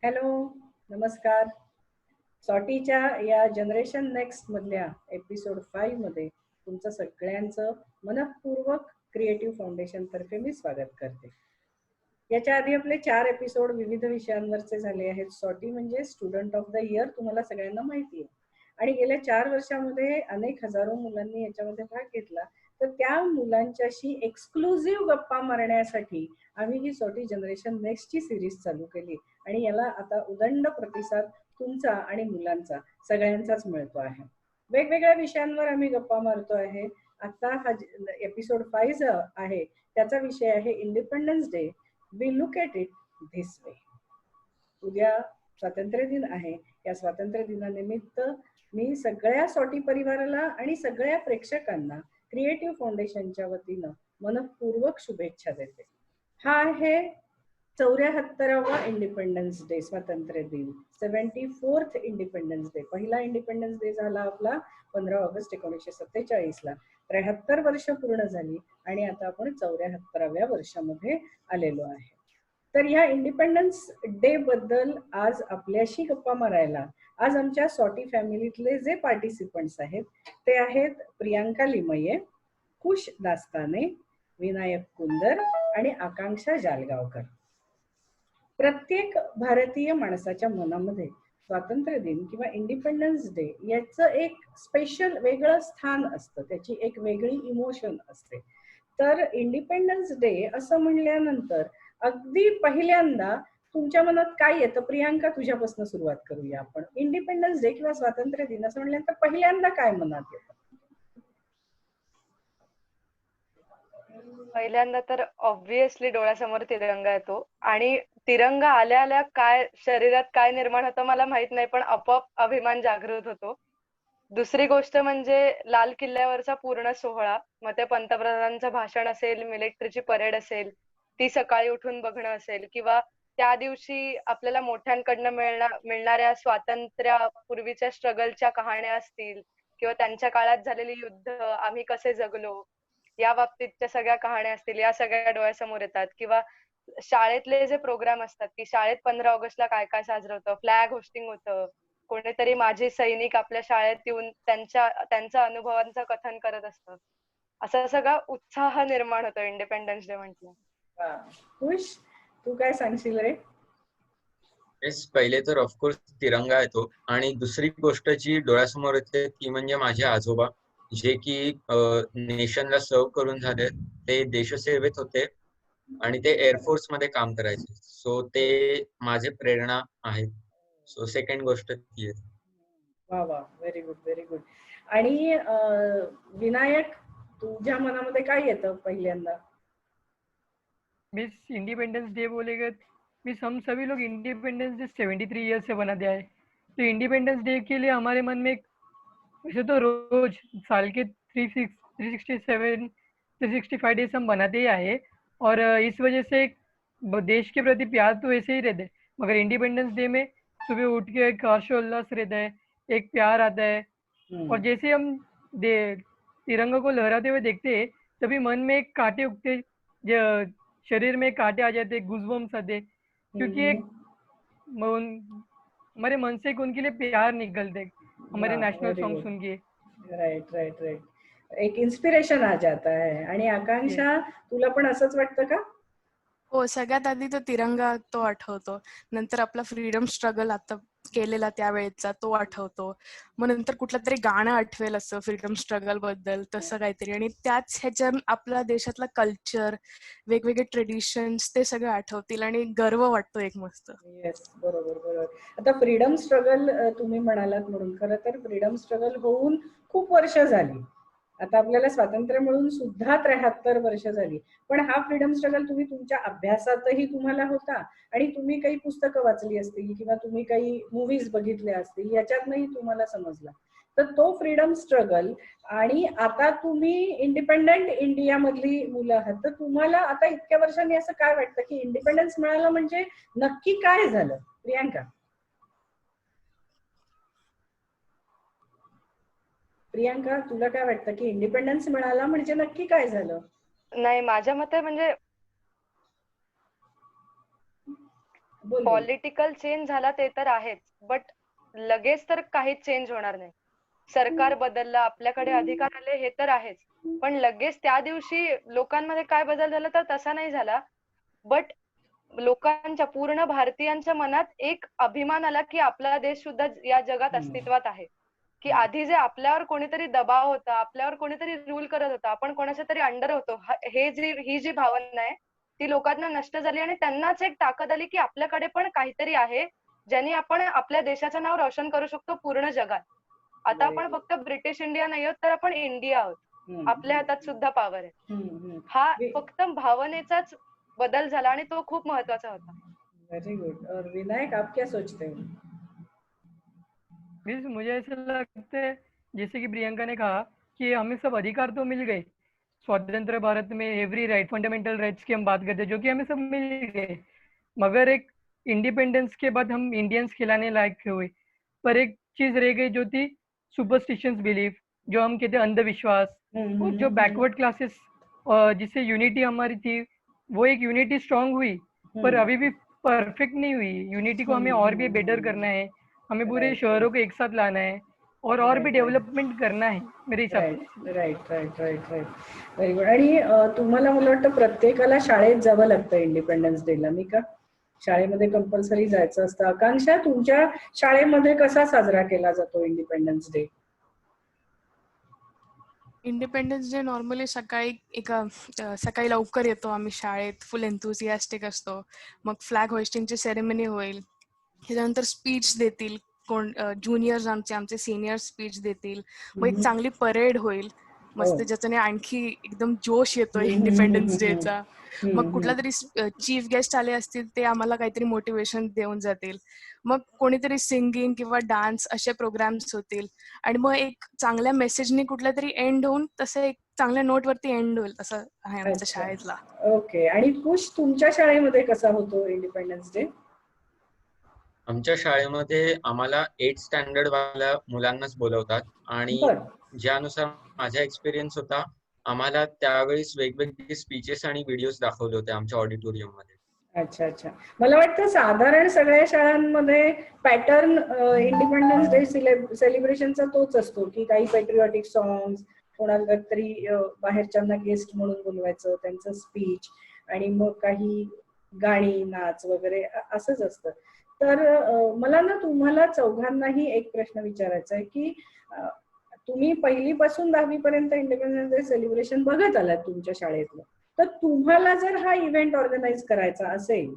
Hello, नमस्कार. सॉटीच्या या generation next मधल्या एपिसोड 5 मध्ये तुमचं सगळ्यांचं मनःपूर्वक क्रिएटिव्ह फाउंडेशन तर्फे मी स्वागत करते. याच्या आधी आपले 4 एपिसोड विविध विषयांवरचे झाले आहेत. सॉटी म्हणजे स्टुडंट ऑफ द इयर तुम्हाला सगळ्यांना माहिती आहे. आणि गेल्या 4 वर्षामध्ये अनेक हजारो मुलांनी याच्यामध्ये भाग घेतला. तर त्या मुलांच्याशी एक्सक्लुझिव्ह गप्पा मारण्यासाठी आम्ही ही सॉटी जनरेशन नेक्स्टची सिरीज चालू केली आणि याला आता उदंड प्रतिसाद तुमचा आणि मुलांचा सगळ्यांचाच मिळतो आहे. वेगवेगळ्या विषयांवर आम्ही गप्पा मारतो आहे. आता हा एपिसोड 5 आहे, त्याचा विषय आहे independence day. We look at it this way. उद्या स्वातंत्र्य दिन आहे. या स्वातंत्र्य दिनानिमित्त मी सगळ्या सॉटी परिवाराला आणि सगळ्या प्रेक्षकांना क्रिएटिव्ह फाउंडेशनच्या वतीनं मनःपूर्वक शुभेच्छा देते. हा आहे 74वा इंडिपेंडन्स डे, स्वातंत्र्य दिन, 74th इंडिपेंडन्स डे. पहिला इंडिपेंडन्स डे झाला आपला 15 ऑगस्ट 1947ला. 73 वर्ष पूर्ण झाली आणि आता आपण 74व्या वर्षामध्ये आलेलो आहे. तर ह्या इंडिपेंडन्स डे बद्दल आज आपल्याशी गप्पा मारायला आज आमच्या सॉटी फॅमिलीतले जे पार्टिसिपंट्स आहेत ते आहेत प्रियांका लिमये, खुश दास्ताने, विनायक कुंदर आणि आकांक्षा जालगावकर. प्रत्येक भारतीय माणसाच्या मनामध्ये स्वातंत्र्य दिन किंवा इंडिपेंडन्स डे याचं एक स्पेशल वेगळं स्थान असतं, त्याची एक वेगळी इमोशन असते. तर इंडिपेंडन्स डे असं म्हणल्यानंतर अगदी पहिल्यांदा तुमच्या मनात काय येतं? प्रियांका, तुझ्यापासून सुरुवात करूया आपण. इंडिपेंडन्स डे किंवा स्वातंत्र्य दिन असं म्हणल्यानंतर पहिल्यांदा काय मनात येतं? पहिल्यांदा तर ऑब्व्हियसली डोळ्यासमोर तिरंगा येतो आणि तिरंगा आल्या आल्या काय शरीरात काय निर्माण होतं मला माहित नाही, पण आपोआप अभिमान जागृत होतो. दुसरी गोष्ट म्हणजे लाल किल्ल्यावरचा पूर्ण सोहळा, मग ते पंतप्रधानांचं भाषण असेल, मिलिटरीची परेड असेल, ती सकाळी उठून बघणं असेल, किंवा त्या दिवशी आपल्याला मोठ्यांकडनं मिळणाऱ्या स्वातंत्र्यापूर्वीच्या स्ट्रगलच्या कहाण्या असतील, किंवा त्यांच्या काळात झालेली युद्ध, आम्ही कसे जगलो, या बाबतीतच्या सगळ्या कहाण्या असतील, या सगळ्या डोळ्यासमोर येतात. किंवा शाळेतले जे प्रोग्राम असतात की शाळेत 15 ऑगस्टला काय काय साजरं होतं, फ्लॅग होस्टिंग होतं, कोणीतरी माजी सैनिक आपल्या शाळेत येऊन त्यांच्या अनुभवांचं कथन करत असतं. असा सगळा उत्साह निर्माण होतो इंडिपेंडन्स डे म्हटलं. खुश, तू काय सांगशील रे? पहिले तर ऑफकोर्स तिरंगा येतो आणि दुसरी गोष्ट जी डोळ्यासमोर येते ती म्हणजे माझे आजोबा, जे की नेशनला सर्व्ह करून झाले. ते देशसेवेत होते आणि ते एअरफोर्स मध्ये काम करायचे. सो ते माझे प्रेरणा आहेत. सो सेकंड गोष्ट ती आहे. वा वा, व्हेरी गुड, व्हेरी गुड. आणि विनायक, तुझ्या मनामध्ये काय येतं पहिल्यांदा? मिस इंडिपेंडेंस डे बोलेगा, मिस हम सभी लोग इंडिपेंडेंस डे 73 ईयर से बनाते आए. तो इंडिपेंडेंस डे के लिए हमारे मन में वैसे तो रोज साल के 365 डेज हम बनाते ही आए और इस वजह से देश के प्रति प्यार तो वैसे ही रहता है, मगर इंडिपेंडेंस डे में सुबह उठ के एक हर्षोल्लास रहता है, एक प्यार आता है. और जैसे हम तिरंगा को लहराते हुए देखते हैं तभी मन में एक कांटे उगते, शरीर में कांटे आ जाते, गूज़बम्स आते, क्योंकि एक हमारे मन से उनके लिए प्यार निकलते हमारे नेशनल सॉन्ग सुन के. राइट राइट राइट, एक इन्स्पिरेशन आ जाता है. आणि आकांक्षा, तुला पण असंच वाटतं का? हो, सगळ्यात आधी तो तिरंगा तो आठवतो, नंतर आपला फ्रीडम स्ट्रगल आता केलेला त्यावेळेचा तो आठवतो, मग नंतर कुठलं तरी गाणं आठवेल असं फ्रीडम स्ट्रगल बद्दल तसं काहीतरी, आणि त्याच ह्याच्यात आपल्या देशातला कल्चर, वेगवेगळे ट्रेडिशन्स ते सगळं आठवतील आणि गर्व वाटतो एक मस्त. येस, बरोबर बरोबर. आता फ्रीडम स्ट्रगल तुम्ही म्हणालात म्हणून, खरं तर फ्रीडम स्ट्रगल होऊन खूप वर्ष झाली. आता आपल्याला स्वातंत्र्य मिळून सुद्धा 73 वर्ष झाली. पण हा फ्रीडम स्ट्रगल तुम्ही तुमच्या अभ्यासातही तुम्हाला होता आणि तुम्ही काही पुस्तकं वाचली असतील किंवा तुम्ही काही मूवीज बघितल्या असतील, याच्यातनंही तुम्हाला समजला. तर तो फ्रीडम स्ट्रगल, आणि आता तुम्ही इंडिपेंडंट इंडिया मधली मुलं आहात, तर तुम्हाला आता इतक्या वर्षांनी असं काय वाटतं की इंडिपेंडन्स मिळालं म्हणजे नक्की काय झालं? प्रियांका, प्रियांका तुला काय वाटतं की इंडिपेंडन्स मिळाला म्हणजे नक्की काय झालं? नाही, माझ्या मते म्हणजे बोल. पॉलिटिकल चेंज झाला ते तर आहेच, बट लगेच तर काहीच चेंज होणार नाही. सरकार बदललं, आपल्याकडे अधिकार आले हे तर आहेच, पण लगेच त्या दिवशी लोकांमध्ये काय बदल झाला तर तसा नाही झाला. बट लोकांच्या, पूर्ण भारतीयांच्या मनात एक अभिमान आला की आपला देश सुद्धा या जगात अस्तित्वात आहे. की आधी जे आपल्यावर कोणीतरी दबाव होता, आपल्यावर कोणीतरी रूल करत होता, आपण कोणाच्या तरी अंडर होतो, ही जी भावना आहे ती लोकांना नष्ट झाली आणि त्यांनाच एक ताकद आली की आपल्याकडे पण काहीतरी आहे ज्यांनी आपण आपल्या देशाचं नाव रोशन करू शकतो पूर्ण जगात. आता आपण फक्त ब्रिटिश इंडिया नाही आहोत, तर आपण इंडिया आहोत. आपल्या हातात सुद्धा पॉवर आहे. हा फक्त भावनेचाच बदल झाला आणि तो खूप महत्वाचा होता. Very good. और विनायक, आप क्या सोचते हो? मीन्स मुझे ऐसा लगता है, जैसे कि प्रियंका ने कहा कि हमें सब अधिकार तो मिल गए स्वतंत्र भारत में, एवरी राइट, फंडामेंटल राइट्स की हम बात करते हैं जो कि हमें सब मिल गए, मगर एक इंडिपेंडेंस के बाद हम इंडियंस खिलाने लायक हुए, पर एक चीज रह गई जो थी सुपरस्टिशंस बिलीफ, जो हम कहते हैं अंधविश्वास, और जो बैकवर्ड क्लासेस जिससे यूनिटी हमारी थी, वो एक यूनिटी स्ट्रांग हुई पर अभी भी परफेक्ट नहीं हुई. यूनिटी को हमें और भी बेटर करना है, हमें पूरे शहरों को एक साथ लाना है और भी डेव्हलपमेंट करना है मेरे हिसाब से. Right right right right. Very good. आणि तुम्हाला मला वाटतं प्रत्येकाला शाळेत जावं लागतं इंडिपेंडन्स डेला, नाही का? शाळेमध्ये कंपल्सरी जायचं असतं. आकांक्षा, तुमच्या शाळेमध्ये कसा साजरा केला जातो independence day? Independence day normally सकाळी लवकर येतो आम्ही शाळेत, फुल एन्थुसियास्टिक असतो. मग फ्लॅग होइस्टिंगची सेरेमनी होईल, त्याच्यानंतर स्पीच देतील कोण ज्युनियर्स, आमचे सिनियर स्पीच देतील. मग एक चांगली परेड होईल मस्त, ज्याच्याने आणखी एकदम जोश येतो इंडिपेंडन्स डेचा. मग कुठला तरी चीफ गेस्ट आले असतील, ते आम्हाला काहीतरी मोटिवेशन देऊन जातील. मग कोणीतरी सिंगिंग किंवा डान्स असे प्रोग्राम्स होतील आणि मग एक चांगल्या मेसेजने कुठल्या तरी एंड होऊन तसं एक चांगल्या नोटवरती एंड होईल, असं आहे आमच्या शाळेतला. ओके. आणि कुश, तुमच्या शाळेमध्ये कसा होतो इंडिपेंडन्स डे? आमच्या शाळेमध्ये आम्हाला 8th स्टँडर्ड वाल्या मुलांनाच बोलवतात आणि ज्यानुसार माझा एक्सपिरियन्स होता, आम्हाला त्यावेळेस वेगवेगळे स्पीचेस आणि व्हिडिओज दाखवले होते आमच्या ऑडिटोरियम मध्ये. अच्छा अच्छा. मला वाटतं साधारण सगळ्या शाळांमध्ये पॅटर्न इंडिपेंडन्स डे सेलिब्रेशनचा तोच असतो की काही पॅट्रिऑटिक सॉंग्स, कोणाला तरी बाहेरच्यांना गेस्ट म्हणून बोलवायचं, त्यांचं स्पीच, आणि मग काही गाणी, नाच वगैरे असंच असतं. तर मला ना तुम्हाला चौघांनाही एक प्रश्न विचारायचा आहे की तुम्ही 1ली पासून 10वी पर्यंत इंडिपेंडन्स डे सेलिब्रेशन बघत आलात तुमच्या शाळेतलं, तर तुम्हाला जर हा इव्हेंट ऑर्गनाईज करायचा असेल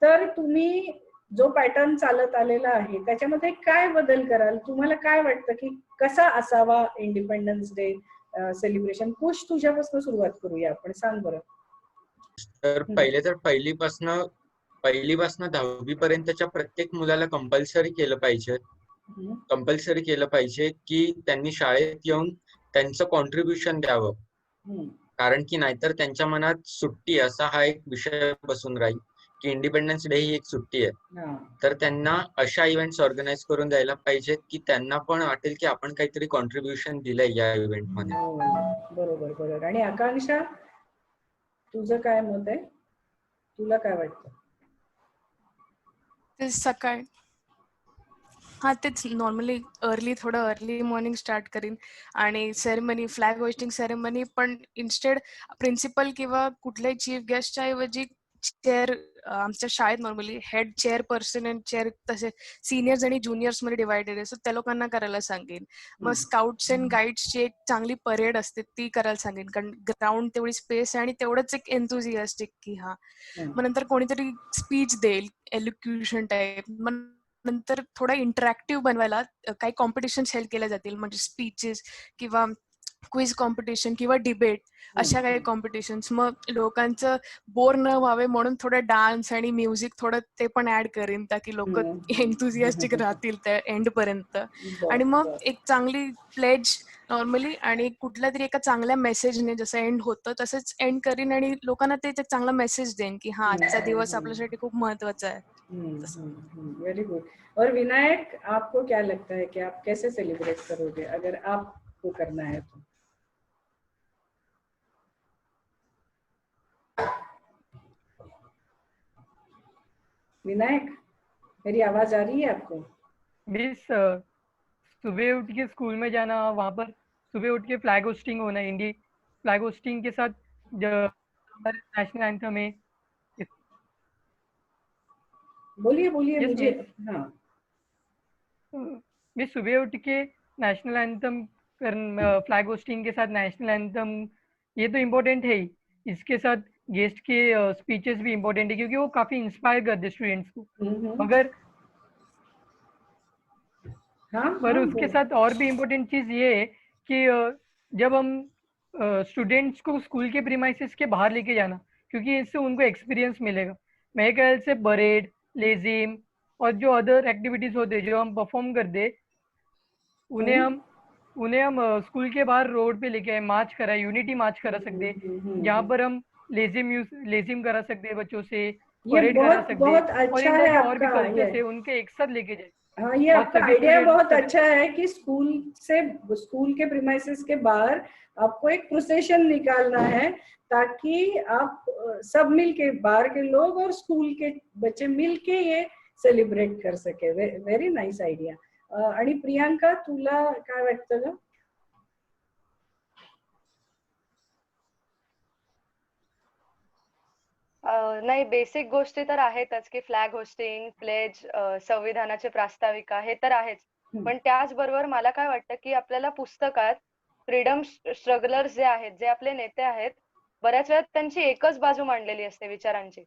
तर तुम्ही जो पॅटर्न चालत आलेला आहे त्याच्यामध्ये काय बदल कराल? तुम्हाला काय वाटतं की कसा असावा इंडिपेंडन्स डे सेलिब्रेशन? कुश, तुझ्यापासून सुरुवात करूया आपण, सांग बरं. तर पहिले तर पहिलीपासनं 10वी पर्यंतच्या प्रत्येक मुलाला कंपल्सरी केलं पाहिजे की त्यांनी शाळेत येऊन त्यांचं कॉन्ट्रीब्युशन द्यावं. कारण की नाहीतर त्यांच्या मनात सुट्टी असा हा एक विषय बसून राहील की इंडिपेंडन्स डे ही एक सुट्टी आहे. तर त्यांना अशा इव्हेंट्स ऑर्गनाईज करून द्यायला पाहिजेत की त्यांना पण वाटेल की आपण काहीतरी कॉन्ट्रीब्युशन दिलंय या इव्हेंट मध्ये. बरोबर बरोबर. आणि आकांक्षा, तुझं काय मत आहे? तुला काय वाटतं? ते सकाळी तेच नॉर्मली थोडं अर्ली मॉर्निंग स्टार्ट करीन आणि सेरेमनी, फ्लॅग होइस्टिंग सेरेमनी पण इन्स्टेड प्रिन्सिपल किंवा कुठल्याही चीफ गेस्टच्या ऐवजी चेअर, आमच्या शाळेत normally head chairperson and chair तसे सिनियर्स आणि ज्युनियर्स मध्ये डिवायडेड आहे, सो त्या लोकांना करायला सांगेन. मग स्काउट्स अँड गाईड्सची एक चांगली परेड असते ती करायला सांगेन, कारण ग्राउंड तेवढी स्पेस आहे आणि तेवढंच एक एन्थुसियास्टिक की मग नंतर कोणीतरी स्पीच देईल एल्युक्युशन टाईप. मग नंतर थोडा इंटरॅक्टिव्ह बनवायला काही कॉम्पिटिशन्स हेल्ड केल्या जातील, म्हणजे स्पीचेस किंवा क्विज कॉम्पिटिशन किंवा डिबेट अशा काही कॉम्पिटिशन्स. मग लोकांचं बोर न व्हावे म्हणून थोडं डान्स आणि म्युझिक थोडं ते पण ऍड करेन, ताकी लोक एन्थुसियास्टिक राहतील त्या एंड पर्यंत. आणि मग एक चांगली प्लेज नॉर्मली आणि कुठल्या तरी एका चांगल्या मेसेजने जसं एंड होतं तसंच एंड करीन आणि लोकांना ते एक चांगला मेसेज देईन की आजचा दिवस आपल्यासाठी खूप महत्वाचा आहे. Very good. और विनायक, आपको क्या लगता है कि आप कैसे सेलिब्रेट करोगे अगर आपको करना है तो? विनायक, मेरी आवाज आ रही है आपको? मिस सुबह उठ के स्कूल में जाना, वहाँ पर सुबह उठ के फ्लैग होस्टिंग होना, इंडी फ्लैग होस्टिंग के साथ नेशनल एंथम है। बोलिए बोलिए यस मुझे। मिस, हाँ मिस सुबह उठ के नेशनल एंथम फ्लैग होस्टिंग के साथ नेशनल एंथम, ये तो इम्पोर्टेंट है ही। इसके साथ गेस्ट के स्पीचेस भी इम्पोर्टेंट है, क्योंकि वो काफ़ी इंस्पायर करते स्टूडेंट्स को। मगर हाँ पर हाँ उसके साथ और भी इम्पोर्टेंट चीज़ ये है कि जब हम स्टूडेंट्स को स्कूल के प्रीमाइसेस के बाहर लेके जाना, क्योंकि इससे उनको एक्सपीरियंस मिलेगा। मेरे ख्याल से परेड, लेजिम और जो अदर एक्टिविटीज होते हैं जो हम परफॉर्म करते, उन्हें हम स्कूल के बाहर रोड पे लेके आए, मार्च करा, यूनिटी मार्च करा सकते, जहाँ पर हम लेजिम करा सकते बच्चों से, ये परेड करा बहुत सकते, बहुत और अच्छा इंडिया है के और भी आपका ये। कल्चर्स है उनके एक साथ लेके जाए। हाँ, ये और आपका सभी आइडिया स्टूडेंट बहुत सभी अच्छा है कि स्कूल के प्रीमाइसेस के बाहर आपको एक प्रोसेशन निकालना है, ताकि आप सब मिलके, बाहर के लोग और स्कूल के बच्चे मिलके ये सेलिब्रेट कर सके। Very nice idea. आणि प्रियांका, तुला काय वाटतं ग? नाही, बेसिक गोष्टी तर आहेतच की फ्लॅग होस्टिंग, प्लेज, संविधानाची प्रास्ताविका हे तर आहेच. पण त्याचबरोबर मला काय वाटतं की आपल्याला पुस्तकात फ्रीडम स्ट्रगलर्स जे आहेत, जे आपले नेते आहेत, बऱ्याच वेळा त्यांची एकच बाजू मांडलेली असते विचारांची.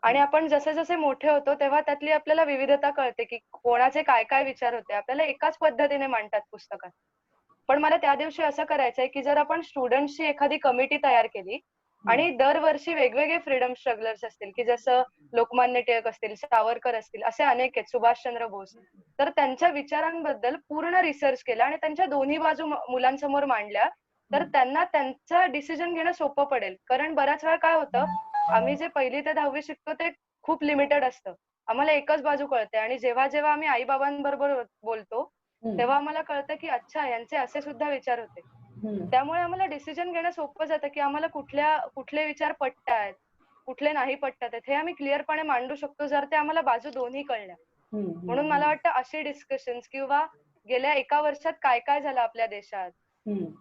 आणि आपण जसे जसे मोठे होतो तेव्हा त्यातली आपल्याला विविधता कळते की कोणाचे काय काय विचार होते. आपल्याला एकाच पद्धतीने मांडतात पुस्तकात. पण मला त्या दिवशी असं करायचंय की जर आपण स्टुडंट्सची एखादी कमिटी तयार केली आणि दरवर्षी वेगवेगळे फ्रीडम स्ट्रगलर्स असतील की जसं लोकमान्य टिळक असतील, सावरकर असतील, असे अनेक आहेत, सुभाषचंद्र बोस, तर त्यांच्या विचारांबद्दल पूर्ण रिसर्च केला आणि त्यांच्या दोन्ही बाजू मुलांसमोर मांडल्या, तर त्यांना त्यांचं डिसिजन घेणं सोपं पडेल. कारण बऱ्याच वेळा काय होतं, आम्ही जे 1ली ते 10वी शिकतो ते खूप लिमिटेड असतं. आम्हाला एकच बाजू कळते आणि जेव्हा जेव्हा आम्ही आई-बाबांबरोबर बोलतो, तेव्हा आम्हाला कळतं की अच्छा, यांचे असे सुद्धा विचार होते. त्यामुळे आम्हाला डिसिजन घेणं सोपं जातं की आम्हाला कुठले विचार पटतायत, कुठले नाही पटतायत, हे आम्ही क्लिअरपणे मांडू शकतो जर ते आम्हाला बाजू दोन्ही कळल्या. म्हणून मला वाटतं अशी डिस्कशन्स किंवा गेल्या 1 वर्षात काय काय झालं आपल्या देशात,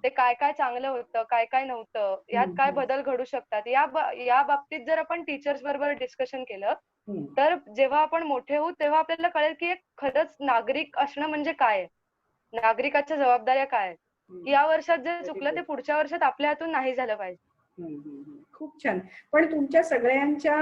ते काय काय चांगलं होतं, काय काय नव्हतं, यात काय बदल घडू शकतात, या बाबतीत जर आपण टीचर्स बरोबर डिस्कशन केलं, तर जेव्हा आपण मोठे होऊ तेव्हा आपल्याला कळेल की एक खरंच नागरिक असणं म्हणजे काय आहे, नागरिकाच्या जबाबदाऱ्या काय आहेत, की या वर्षात जे चुकलं ते पुढच्या वर्षात आपल्या हातून नाही झालं पाहिजे. खूप छान. पण तुमच्या सगळ्यांच्या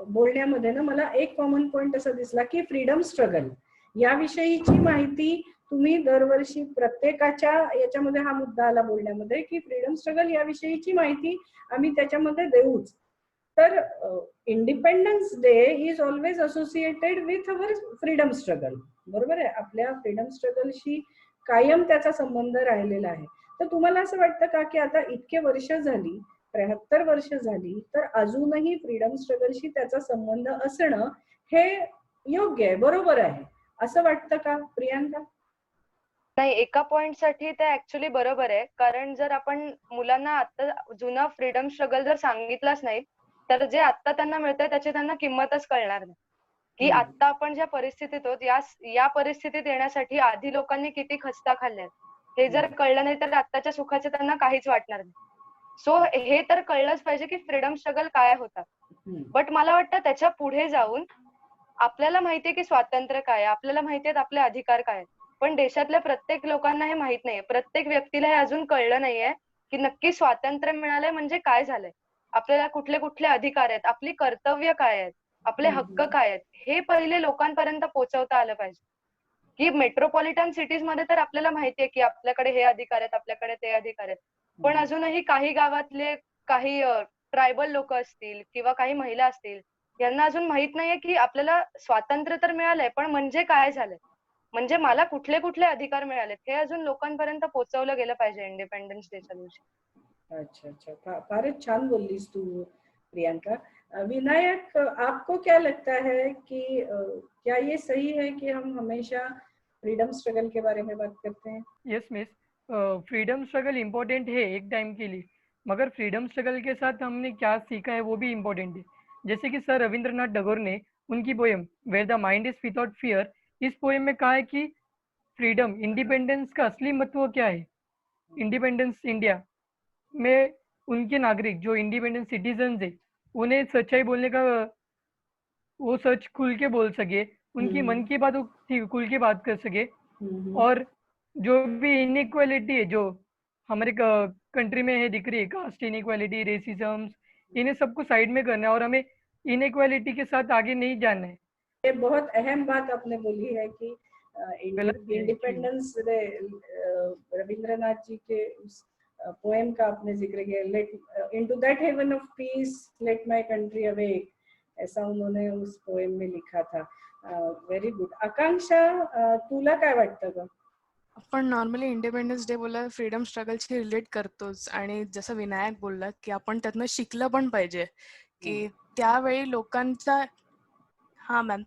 बोलण्यामध्ये ना मला एक कॉमन पॉइंट असा दिसला की फ्रीडम स्ट्रगल याविषयीची माहिती तुम्ही दरवर्षी प्रत्येकाच्या याच्यामध्ये, हा मुद्दा आला बोलण्यामध्ये की फ्रीडम स्ट्रगल याविषयीची माहिती आम्ही त्याच्यामध्ये देऊच. तर independence day is always associated with our freedom struggle. बरोबर आहे, आपल्या फ्रीडम स्ट्रगलशी कायम त्याचा संबंध राहिलेला आहे. तर तुम्हाला असं वाटतं का की आता इतके वर्ष झाली, 73 वर्ष झाली, तर अजूनही फ्रीडम स्ट्रगलशी त्याचा संबंध असणं हे योग्य आहे, बरोबर आहे, असं वाटतं का प्रियांका? नाही, एका पॉइंटसाठी ते ऍक्च्युली बरोबर आहे. कारण जर आपण मुलांना आता जुना फ्रीडम स्ट्रगल जर सांगितलाच नाही, तर जे आता त्यांना मिळतंय त्याची त्यांना किंमतच कळणार नाही. की आता आपण ज्या परिस्थितीत आहोत, या परिस्थितीत येण्यासाठी आधी लोकांनी किती खस्ता खाल्ल्यात, हे जर कळलं नाही तर आत्ताच्या सुखाचे त्यांना काहीच वाटणार नाही. सो हे तर कळलंच पाहिजे की फ्रीडम स्ट्रगल काय होता. बट मला वाटतं त्याच्या पुढे जाऊन आपल्याला माहितीये की स्वातंत्र्य काय आहे, आपल्याला माहितीये आपले अधिकार काय आहेत. पण देशातल्या प्रत्येक लोकांना हे माहित नाहीये, प्रत्येक व्यक्तीला हे अजून कळलं नाहीये की नक्की स्वातंत्र्य मिळालंय म्हणजे काय झालंय, आपल्याला कुठले कुठले अधिकार आहेत, आपली कर्तव्य काय आहेत, आपले हक्क काय आहेत, हे पहिले लोकांपर्यंत पोहोचवता आलं पाहिजे. की मेट्रोपॉलिटन सिटीज मध्ये तर आपल्याला माहितीये की आपल्याकडे हे अधिकार आहेत, आपल्याकडे ते अधिकार आहेत. पण अजूनही काही गावातले काही ट्रायबल लोक असतील किंवा काही महिला असतील, यांना अजून माहित नाहीये की आपल्याला स्वातंत्र्य तर मिळालंय, पण म्हणजे काय झालंय, म्हणजे मला कुठले कुठले अधिकार मिळालेत, हे अजून लोकांपर्यंत पोहोचवलं गेलं पाहिजे इंडिपेंडन्स डेच्या दिवशी. अच्छा अच्छा, फारच छान बोललीस तू प्रियंका. विनायक, आपको क्या लगता है कि क्या ये सही है कि हम हमेशा फ्रीडम स्ट्रगल के बारे में बात करते हैं? Yes miss, freedom struggle important है एक टाइम के लिए, मगर फ्रीडम स्ट्रगल के साथ हमने क्या सीखा है वो भी इम्पोर्टेंट है। जैसे कि सर रविंद्रनाथ टैगोर ने उनकी poem where the mind is without fear, इस पोएम में कहा है कि फ्रीडम, इंडिपेंडेंस का असली महत्व क्या है। इंडिपेंडेंस इंडिया में उनके नागरिक जो इंडिपेंडेंट सिटीजन है उन्हें सच्चाई बोलने का, वो सच खुल के बोल सके, उनकी मन की बात वो खुल के बात कर सके। और जो भी इनइक्वालिटी है जो हमारे कंट्री में है दिख रही है, कास्ट इनइक्वालिटी, रेसिज्म, इन्हें सबको साइड में करना है और हमें इनइक्वालिटी के साथ आगे नहीं जाना है। ये बहुत अहम बात आपने बोली है कि इंडिपेंडेंस रविंद्रनाथ जी के उस पोएम का आपने जिक्र किया, let into that heaven of peace let my country awake, ऐसा उन्होंने उस पोएम में लिखा था. Very good. आकांक्षा, तुला काय वाटतं ग? आपण नॉर्मली इंडिपेंडन्स डे बोलला फ्रीडम स्ट्रगलशी रिलेट करतोच आणि जसं विनायक बोलला की आपण त्यातनं शिकलं पण पाहिजे की त्यावेळी लोकांचा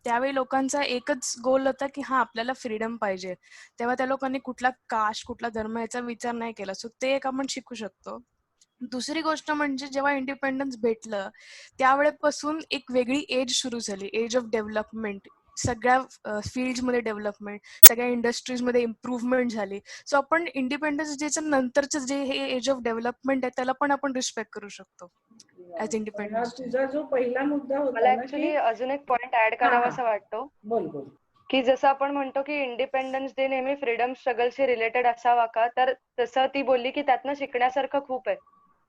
त्यावेळी लोकांचा एकच गोल होता की आपल्याला फ्रीडम पाहिजे. तेव्हा त्या लोकांनी कुठला कास्ट, कुठला धर्म याचा विचार नाही केला. सो ते एक आपण शिकू शकतो. दुसरी गोष्ट म्हणजे जेव्हा इंडिपेंडन्स भेटलं त्यावेळेपासून एक वेगळी एज सुरू झाली, एज ऑफ डेव्हलपमेंट. सगळ्या फील्डमध्ये डेव्हलपमेंट, सगळ्या इंडस्ट्रीजमध्ये इम्प्रूव्हमेंट झाली. सो आपण इंडिपेंडन्स डेच्या नंतरचं जे हे एज ऑफ डेव्हलपमेंट आहे त्याला पण आपण रिस्पेक्ट करू शकतो ऍज इंडिपेंडन्स. तुझा जो पहिला मुद्दा होता मला ना ऍक्च्युली की अजून एक पॉइंट ऍड करावासा वाटतो बोल बोल की जसं आपण म्हणतो की इंडिपेंडन्स डे नेहमी फ्रीडम स्ट्रगलशी रिलेटेड असावा का, तर तसं ती बोलली की त्यातनं शिकण्यासारखं खूप आहे.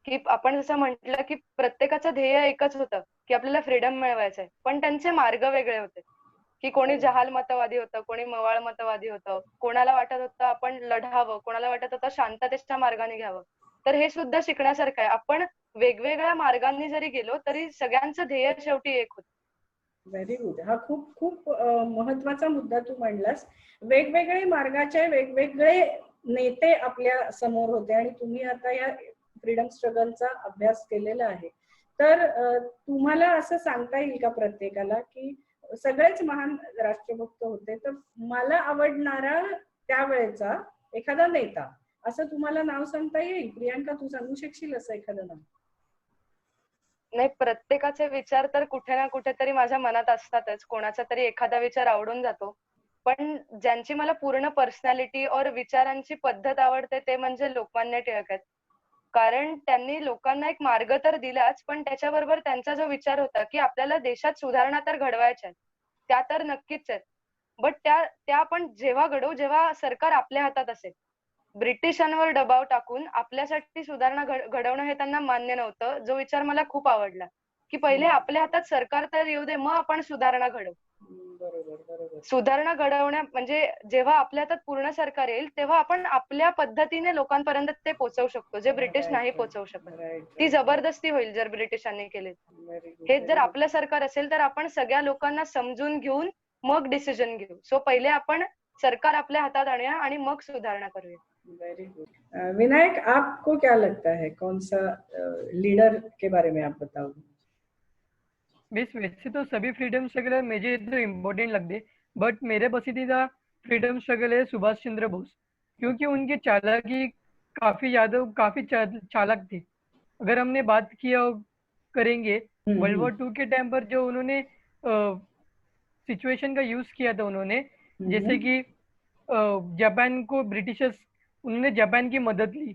की आपण जसं म्हटलं की प्रत्येकाचं ध्येय एकच होतं की आपल्याला फ्रीडम मिळवायचंय, पण त्यांचे मार्ग वेगळे होते. की कोणी जहाल मतवादी होतं, कोणी मवाळ मतवादी होतं, कोणाला वाटत होतं आपण लढावं, कोणाला वाटत होतं शांततेच्या मार्गाने घ्यावं. तर हे सुद्धा शिकण्यासारखं आहे. आपण वेगवेगळ्या मार्गांनी जरी गेलो तरी सगळ्यांचं ध्येय शेवटी एक होतं. Very good. हा खूप खूप महत्वाचा मुद्दा तू मांडलास. वेगवेगळे मार्गाचे वेगवेगळे नेते आपल्या समोर होते आणि तुम्ही आता या फ्रीडम स्ट्रगलचा अभ्यास केलेला आहे. तर तुम्हाला असं सांगता येईल का प्रत्येकाला की सगळेच महान राष्ट्रभक्त होते, तर मला आवडणारा त्यावेळेचा एखादा नेता असं तुम्हाला नाव सांगता येईल? प्रियांका, तू सांगू शकशील असं एखादं नाव? नाही, प्रत्येकाचे विचार तर कुठे ना कुठेतरी माझ्या मनात असतातच. कोणाचा तरी एखादा विचार आवडून जातो, पण ज्यांची मला पूर्ण पर्सनॅलिटी और विचारांची पद्धत आवडते ते म्हणजे लोकमान्य टिळक आहेत. कारण त्यांनी लोकांना एक मार्ग तर दिलाच, पण त्याच्याबरोबर त्यांचा जो विचार होता की आपल्याला देशात सुधारणा तर घडवायच्या आहेत, त्या तर नक्कीच आहेत, बट त्या आपण जेव्हा घडवू जेव्हा सरकार आपल्या हातात असेल. ब्रिटिशांवर दबाव टाकून आपल्यासाठी सुधारणा घडवणं हे त्यांना मान्य नव्हतं. जो विचार मला खूप आवडला की पहिले आपल्या हातात सरकार तर येऊ दे, मग आपण सुधारणा घडवू. सुधारणा घडवण्या म्हणजे जेव्हा आपल्या हातात पूर्ण सरकार येईल तेव्हा आपण आपल्या पद्धतीने लोकांपर्यंत ते पोहोचवू शकतो, जे ब्रिटिश नाही पोहोचवू शकत. ती जबरदस्ती होईल जर ब्रिटिशांनी केली. हेच जर आपलं सरकार असेल तर आपण सगळ्या लोकांना समजून घेऊन मग डिसिजन घेऊ. सो पहिले आपण सरकार आपल्या हातात आणूया आणि मग सुधारणा करूया. Very good. विनायक, आपको क्या लगता है, कौन सा लीडर के बारे में आप बताओगे? वैसे तो सभी फ्रीडम स्ट्रगल है मुझे तो इम्पोर्टेंट लगते, बट मेरे पसंदीदा फ्रीडम स्ट्रगल है सुभाष चंद्र बोस, क्योंकि उनकी चालाकी काफी चालाक थे. अगर हमने बात किया करेंगे वर्ल्ड वॉर 2 के टाइम पर जो उन्होंने सिचुएशन का यूज किया था उन्होंने, जैसे कि जापान को उन्होंने जापान की मदद ली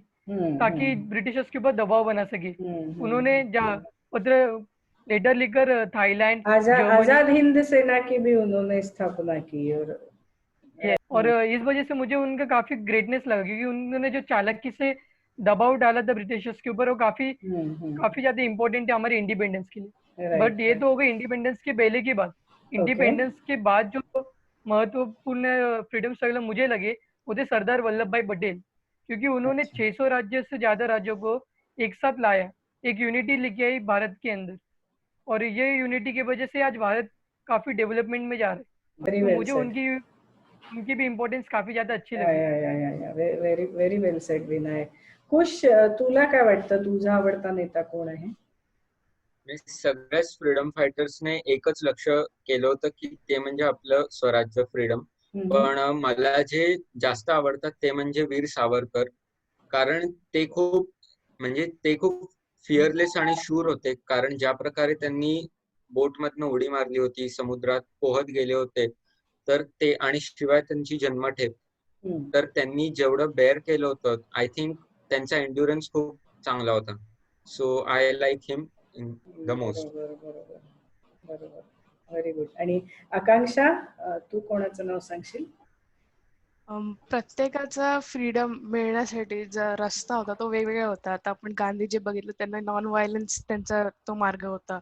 ताकि ब्रिटिशर्स के ऊपर दबाव बना सके. उन्होंने पत्र लेटर लिखकर थाईलैंड, आजाद हिंद सेना की भी उन्होंने स्थापना की. और इस वजह से मुझे उनका काफी ग्रेटनेस लगा, क्योंकि उन्होंने जो चालाकी से दबाव डाला था ब्रिटिशर्स के ऊपर वो काफी ज्यादा इम्पोर्टेंट है हमारे इंडिपेंडेंस के लिए. बट ये तो हो गई इंडिपेंडेंस के पहले की बात. इंडिपेंडेंस के बाद जो महत्वपूर्ण फ्रीडम स्ट्रगल मुझे लगे वो थे सरदार वल्लभ भाई पटेल, क्योंकि उन्होंने 600 राज्य से ज्यादा राज्यों को एक साथ लाया, एक यूनिटी लेके आई भारत के अंदर, और ये यूनिटी की वजह से आज भारत काफी डेवलपमेंट में जा रहा है. तो मुझे उनकी भी इम्पोर्टन्स काफी ज्यादा अच्छी लगी. व्हेरी वेल सेड विनायक. खुश, तुला काय वाटतं, तुझा आवडता नेता कोण आहे? सगळ्याच फ्रीडम फायटर्सने एकच लक्ष केलं होतं की ते म्हणजे आपलं स्वराज्य, फ्रीडम. पण मला जे जास्त आवडतात ते म्हणजे वीर सावरकर. कारण ते खूप फिअरलेस आणि शूर होते. कारण ज्या प्रकारे त्यांनी बोटमधनं उडी मारली होती, समुद्रात पोहत गेले होते, तर ते आणि शिवाय त्यांची जन्मठेप, तर त्यांनी जेवढं बेअर केलं होतं, आय थिंक त्यांचा एन्ड्युरन्स खूप चांगला होता. So I like him the most. बरोबर. Very good. आणि आकांक्षा, तू कोणाचं नाव सांगशील? प्रत्येकाचा फ्रीडम मिळण्यासाठी जो रस्ता होता तो वेगवेगळा होता. आता आपण गांधीजी बघितलं, त्यांना नॉन व्हायलन्स त्यांचा तो मार्ग होता.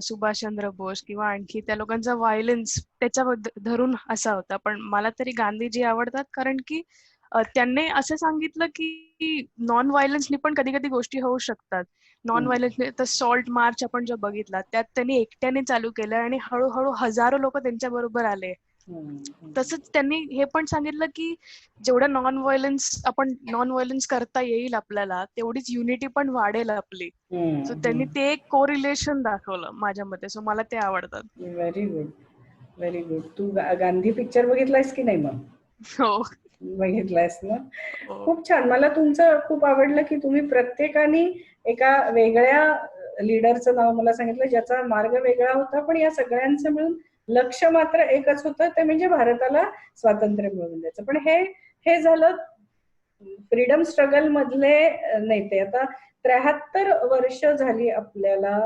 सुभाषचंद्र बोस किंवा आणखी त्या लोकांचा व्हायलन्स त्याच्याबद्दल धरून असा होता. पण मला तरी गांधीजी आवडतात, कारण की त्यांनी असं सांगितलं की नॉन व्हायलन्सनी पण कधी कधी गोष्टी होऊ शकतात. नॉन व्हायलन्सने तर सॉल्ट मार्च आपण जो बघितला त्यात त्यांनी एकट्याने चालू केलं आणि हळूहळू हजारो लोक त्यांच्या बरोबर आले. तसंच त्यांनी हे पण सांगितलं की जेवढं नॉन व्हायलन्स करता येईल आपल्याला, तेवढीच युनिटी पण वाढेल आपली. सो त्यांनी ते एक कोरिलेशन दाखवलं माझ्या मते. सो मला ते आवडतात. Very good. तू गांधी पिक्चर बघितलायस की नाही मग? हो, बघितलायस ना? खूप छान. मला तुमचं खूप आवडलं की तुम्ही प्रत्येकाने एका वेगळ्या लीडरचं नाव मला सांगितलं, ज्याचा मार्ग वेगळा होता, पण या सगळ्यांचं मिळून लक्ष मात्र एकच होतं, ते म्हणजे भारताला स्वातंत्र्य मिळवून द्यायचं. पण हे झालं फ्रीडम स्ट्रगल मधले नेते. आता 73 वर्ष झाली आपल्याला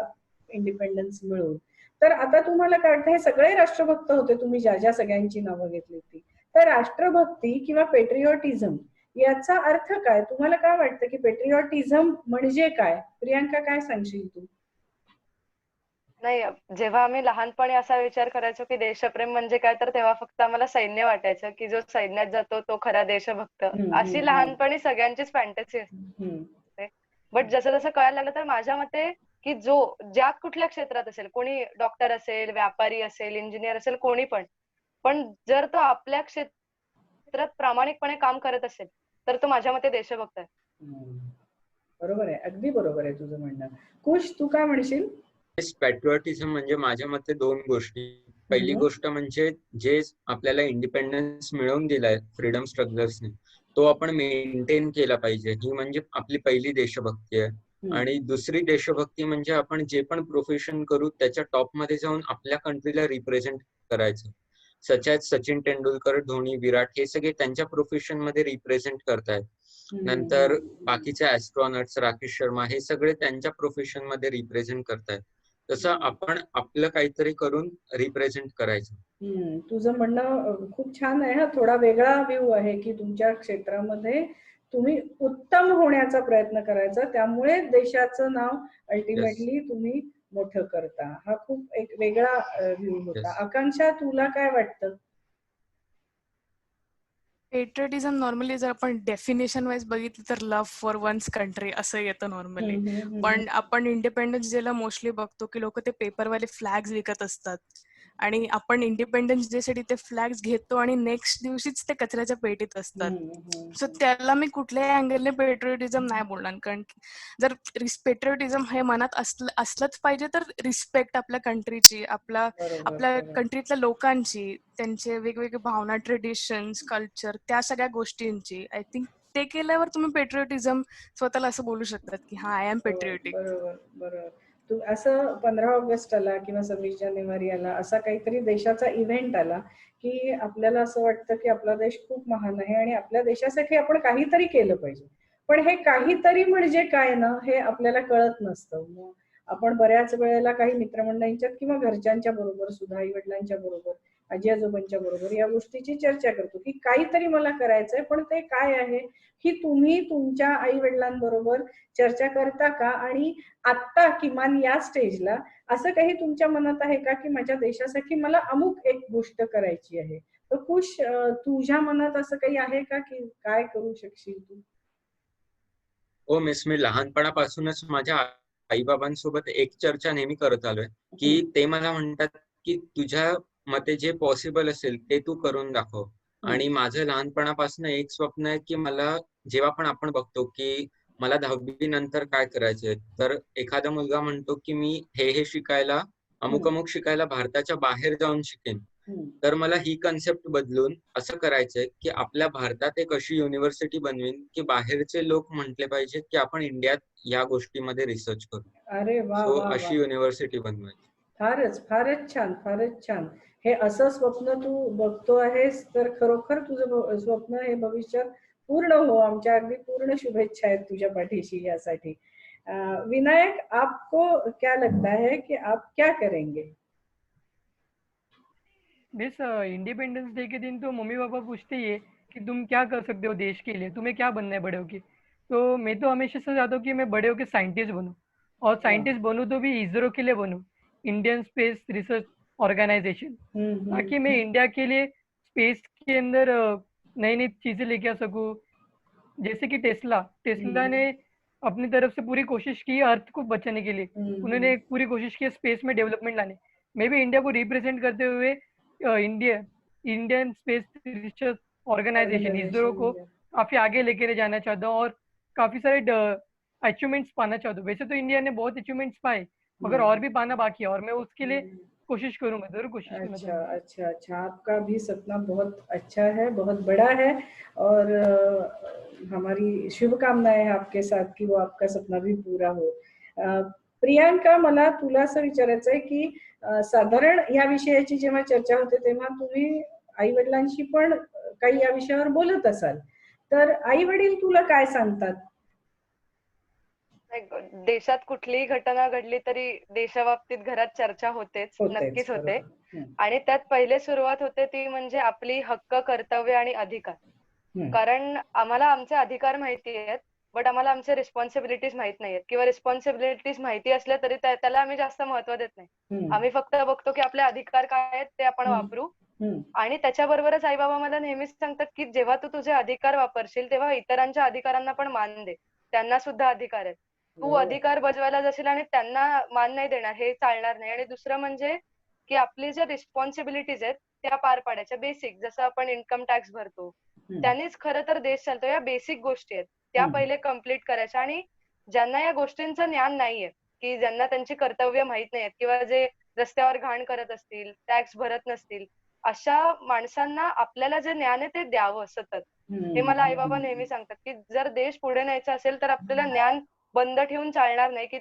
इंडिपेंडन्स मिळून. तर आता तुम्हाला काय वाटतं, हे सगळे राष्ट्रभक्त होते तुम्ही ज्या सगळ्यांची नावं घेतली होती, तर राष्ट्रभक्ती किंवा पेट्रिओटिझम याचा अर्थ काय? तुम्हाला काय वाटतं की पेट्रिओटिझम म्हणजे काय? प्रियांका, काय सांगशील तू? नाही, जेव्हा आम्ही लहानपणी असा विचार करायचो की देशप्रेम म्हणजे काय, तर तेव्हा फक्त आम्हाला सैन्य वाटायचं की जो सैन्यात जातो तो खरा देशभक्त. अशी लहानपणी सगळ्यांचीच फॅन्टसी असते. बट जसं जसं कळायला लागलं, तर माझ्या मते की ज्या कुठल्या क्षेत्रात असेल, कोणी डॉक्टर असेल, व्यापारी असेल, इंजिनियर असेल, कोणी पण जर तो आपल्या क्षेत्रात प्रामाणिकपणे काम करत असेल, तर तो माझ्या मते देशभक्त आहे. बरोबर आहे, अगदी बरोबर आहे तुझं म्हणणं. कुश, तू काय म्हणशील? पॅट्रिऑटिझम म्हणजे माझ्या मते दोन गोष्टी. पहिली गोष्ट म्हणजे जे आपल्याला इंडिपेंडन्स मिळवून दिलाय फ्रीडम स्ट्रगलर्सने, तो आपण मेंटेन केला पाहिजे. ही म्हणजे आपली पहिली देशभक्ती आहे. आणि दुसरी देशभक्ती म्हणजे आपण जे पण प्रोफेशन करू त्याच्या टॉप मध्ये जाऊन आपल्या कंट्रीला रिप्रेझेंट करायचं. सच ॲज सचिन तेंडुलकर, धोनी, विराट हे सगळे त्यांच्या प्रोफेशन मध्ये रिप्रेझेंट करतायत. नंतर बाकीचे ऍस्ट्रॉनॉट्स, राकेश शर्मा, हे सगळे त्यांच्या प्रोफेशन मध्ये रिप्रेझेंट करतायत. तसं आपण आपलं काहीतरी करून रिप्रेझेंट करायचं. तुझं म्हणणं खूप छान आहे. हा थोडा वेगळा व्ह्यू आहे की तुमच्या क्षेत्रामध्ये तुम्ही उत्तम होण्याचा प्रयत्न करायचा, त्यामुळे देशाचं नाव अल्टिमेटली तुम्ही मोठं करता. हा खूप एक वेगळा व्ह्यू होता. आकांक्षा, तुला काय वाटतं? पेट्रियटिझम नॉर्मली जर आपण डेफिनेशन वाईज बघितलं तर लव्ह फॉर वन्स कंट्री असं येतं नॉर्मली. पण आपण इंडिपेंडन्स डेला मोस्टली बघतो की लोक ते पेपरवाले फ्लॅग्स विकत असतात आणि आपण इंडिपेंडन्स डे साठी ते फ्लॅग्स घेतो आणि नेक्स्ट दिवशीच ते कचऱ्याच्या पेटीत असतात. सो त्याला मी कुठल्याही अँगलने पेट्रियटिझम नाही बोलणार, कारण जर पेट्रियटिझम हे मनात असलंच पाहिजे, तर रिस्पेक्ट आपल्या कंट्रीची, आपल्या कंट्रीतल्या लोकांची, त्यांचे वेगवेगळे भावना, ट्रेडिशन्स, कल्चर, त्या सगळ्या गोष्टींची, आय थिंक ते केल्यावर तुम्ही पेट्रियटिझम स्वतःला असं बोलू शकतात की हा, आय एम पेट्रियोटिक. बरोबर. तू असं 15 ऑगस्ट आला किंवा 26 जानेवारी आला, असा काहीतरी देशाचा इव्हेंट आला की आपल्याला असं वाटतं की आपला देश खूप महान आहे आणि आपल्या देशासाठी आपण काहीतरी केलं पाहिजे. पण हे काहीतरी म्हणजे काय ना, हे आपल्याला कळत नसतं. मग आपण बऱ्याच वेळेला काही मित्रमंडळींच्यात किंवा घरच्यांच्या बरोबर सुद्धा, आई वडिलांच्या बरोबर, आजी आजोबांच्या बरोबर या गोष्टीची चर्चा करतो की काहीतरी मला करायचंय, पण ते काय आहे ही तुम्ही तुमच्या आई वडिलांबरोबर चर्चा करता का? आणि आता किमान या स्टेजला असं काही तुमच्या मनात आहे का की माझ्या देशासाठी मला अमुक एक गोष्ट करायची आहे? तर खुश, तुझ्या मनात असं काही आहे का की काय करू शकशील तू? हो मिस, मी लहानपणापासूनच माझ्या आईबाबांसोबत एक चर्चा नेहमी करत आलोय की ते मला म्हणतात की तुझ्या मते जे पॉसिबल असेल ते तू करून दाखव. आणि माझं लहानपणापासून एक स्वप्न आहे की मला, जेव्हा पण आपण बघतो की मला 10वी नंतर काय करायचंय, तर एखादा मुलगा म्हणतो की मी हे शिकायला, अमुक शिकायला भारताच्या बाहेर जाऊन शिकेन. तर मला ही कन्सेप्ट बदलून असं करायचंय की आपल्या भारतात एक अशी युनिव्हर्सिटी बनवीन की बाहेरचे लोक म्हटले पाहिजे की आपण इंडियात या गोष्टीमध्ये रिसर्च करू. अरे वा, सो अशी युनिव्हर्सिटी बनवायची. फारच फारच छान, फारच छान. हे असं स्वप्न तू बघतो आहेस तर खरोखर तुझं स्वप्न हे भविष्यात पूर्ण हो. आमच्या अगदी पूर्ण शुभेच्छा आहेत तुझ्या पाठीशी यासाठी. विनायक, आपको क्या लगता है कि आप क्या करेंगे? बस इंडिपेंडेंस डे के दिन तो मम्मी पापा पूछते ही है कि तुम क्या कर सकते हो देश के लिए, तुम्हें क्या बनना है बड़े होके। तो मैं तो हमेशा से चाहता हूँ कि मैं बड़े होके साइंटिस्ट बनूँ, और साइंटिस्ट बनूँ तो भी इसरो के लिए बनूँ, इंडियन स्पेस रिसर्च ऑर्गेनाइजेशन, ताकि मैं इंडिया के लिए स्पेस के अंदर नई नई चीजें लेके आ सकूँ। जैसे कि टेस्ला टेस्ला ने अपनी तरफ से पूरी कोशिश की अर्थ को बचाने के लिए, उन्होंने पूरी कोशिश की स्पेस में डेवलपमेंट लाने। मैं भी इंडिया को रिप्रेजेंट करते हुए Indian space research organisation ISRO को काफी आगे लेके जाना चाहता हूँ, और काफी सारे अचीवमेंट्स पाना चाहता हूँ। वैसे तो इंडिया ने बहुत अचीवमेंट्स पाए, मगर और भी पाना बाकी है, और मैं उसके लिए कोशिश करूंगा, जरूर कोशिश करना अच्छा चाहूंगा। अच्छा अच्छा, आपका भी सपना बहुत अच्छा है, बहुत बड़ा है, और हमारी शुभकामनाएं आपके साथ की वो आपका सपना भी पूरा हो. प्रियांका, मला तुला असं विचारायचं आहे की साधारण या विषयाची जेव्हा चर्चा होते तेव्हा तुम्ही आई वडिलांशी पण काही या विषयावर बोलत असाल, तर आई वडील तुला काय सांगतात? देशात कुठलीही घटना घडली तरी देशाबाबतीत घरात चर्चा होतेच, होतेच, नक्कीच होते. बरोबर. आणि त्यात पहिले सुरुवात होते ती म्हणजे आपली हक्क, कर्तव्य आणि अधिकार. कारण आम्हाला आमचे अधिकार माहिती आहेत, बट आम्हाला आमचे रिस्पॉन्सिबिलिटीज माहित नाहीयेत, किंवा रिस्पॉन्सिबिलिटीज माहिती असल्या तरी त्याला आम्ही जास्त महत्व देत नाही. आम्ही फक्त बघतो की आपले अधिकार काय आहेत ते आपण वापरू. आणि त्याच्याबरोबरच आई बाबा मला नेहमीच सांगतात की जेव्हा तू तुझे अधिकार वापरशील तेव्हा इतरांच्या अधिकारांना पण मान दे, त्यांना सुद्धा अधिकार आहेत. तू अधिकार बजवायला जाशील आणि त्यांना मान नाही देणार, हे चालणार नाही. आणि दुसरं म्हणजे की आपली ज्या रिस्पॉन्सिबिलिटीज आहेत त्या पार पाडायच्या, बेसिक, जसं आपण इन्कम टॅक्स भरतो, त्यांनीच खरं तर देश चालतो. या बेसिक गोष्टी आहेत त्या पहिले कम्प्लीट करायच्या. आणि ज्यांना या गोष्टींचं ज्ञान नाहीये, की ज्यांना त्यांची कर्तव्य माहित नाहीयेत, किंवा जे रस्त्यावर घाण करत असतील, टॅक्स भरत नसतील, अशा माणसांना आपल्याला जे ज्ञान आहे ते द्यावं सतत. हे मला आई बाबा नेहमी सांगतात की जर देश पुढे न्यायचा असेल तर आपल्याला ज्ञान बंद ठेवून चालणार नाही, की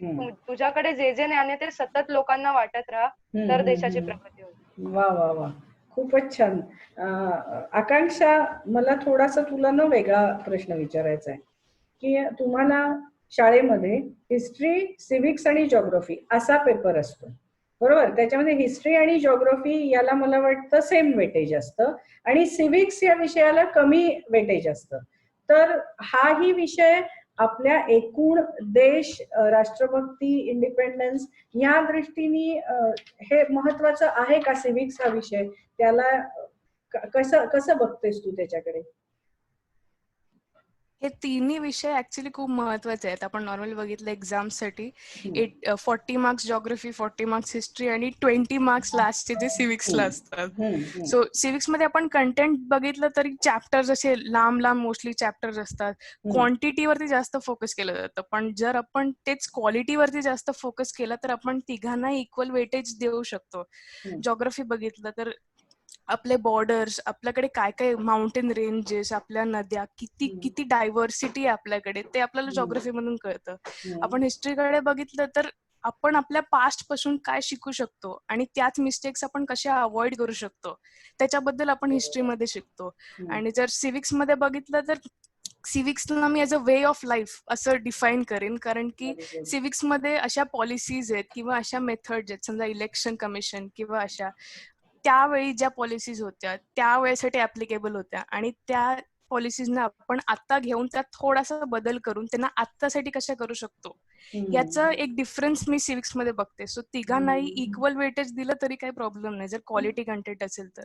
तुझ्याकडे जे जे ज्ञान आहे ते सतत लोकांना वाटत राहा, तर देशाची प्रगती होईल. वा वा वा, खूपच छान. आकांक्षा, मला थोडासा तुला न वेगळा प्रश्न विचारायचा आहे की तुम्हाला शाळेमध्ये हिस्ट्री, सिव्हिक्स आणि जिओग्राफी असा पेपर असतो, बरोबर? त्याच्यामध्ये हिस्ट्री आणि जिओग्राफी याला मला वाटतं सेम वेटेज असतं, आणि सिव्हिक्स या विषयाला कमी वेटेज असतं. तर हाही विषय आपल्या एकूण देश, राष्ट्रभक्ती, इंडिपेंडन्स या दृष्टीने हे महत्वाचं आहे का सिव्हिक्स हा विषय? त्याला कसं कसं बघतेस तू त्याच्याकडे? हे तिन्ही विषय ऍक्च्युली खूप महत्वाचे आहेत. आपण नॉर्मली बघितलं एक्झामसाठी 40 मार्क्स जिओग्राफी, 40 मार्क्स हिस्ट्री आणि 20 मार्क्स लास्टचे जे सिव्हिक्सला असतात. सो सिव्हिक्स मध्ये आपण कंटेंट बघितलं तरी चॅप्टर्स असे लांब लांब मोस्टली चॅप्टर्स असतात. क्वांटिटीवरती जास्त फोकस केलं जातं, पण जर आपण तेच क्वालिटीवरती जास्त फोकस केला तर आपण तिघांना इक्वल वेटेज देऊ शकतो. जिओग्राफी बघितलं तर आपले बॉर्डर्स, आपल्याकडे काय काय माउंटेन रेंजेस, आपल्या नद्या, किती किती डायव्हर्सिटी आहे आपल्याकडे, ते आपल्याला जिओग्राफी मधून कळतं. आपण हिस्ट्रीकडे बघितलं तर आपण आपल्या पास्ट पासून काय शिकू शकतो आणि त्याच मिस्टेक्स आपण कशा अवॉइड करू शकतो त्याच्याबद्दल आपण हिस्ट्रीमध्ये शिकतो. आणि जर सिव्हिक्स मध्ये बघितलं तर सिव्हिक्सला मी as a way of life असं डिफाईन करेन, कारण की सिव्हिक्स मध्ये अशा पॉलिसीज आहेत किंवा अशा मेथड्स आहेत, समजा इलेक्शन कमिशन किंवा अशा त्यावेळी ज्या पॉलिसीज होत्या त्यावेळेसाठी ऍप्लिकेबल होत्या, आणि त्या पॉलिसीजना आपण आता घेऊन त्यात थोडासा बदल करून त्यांना आत्तासाठी कशा करू शकतो याचा एक डिफरन्स मी सिव्हिक्स मध्ये बघते. सो तिघांनाही इक्वल वेटेज दिलं तरी काही प्रॉब्लेम नाही जर क्वालिटी कंटेंट असेल तर.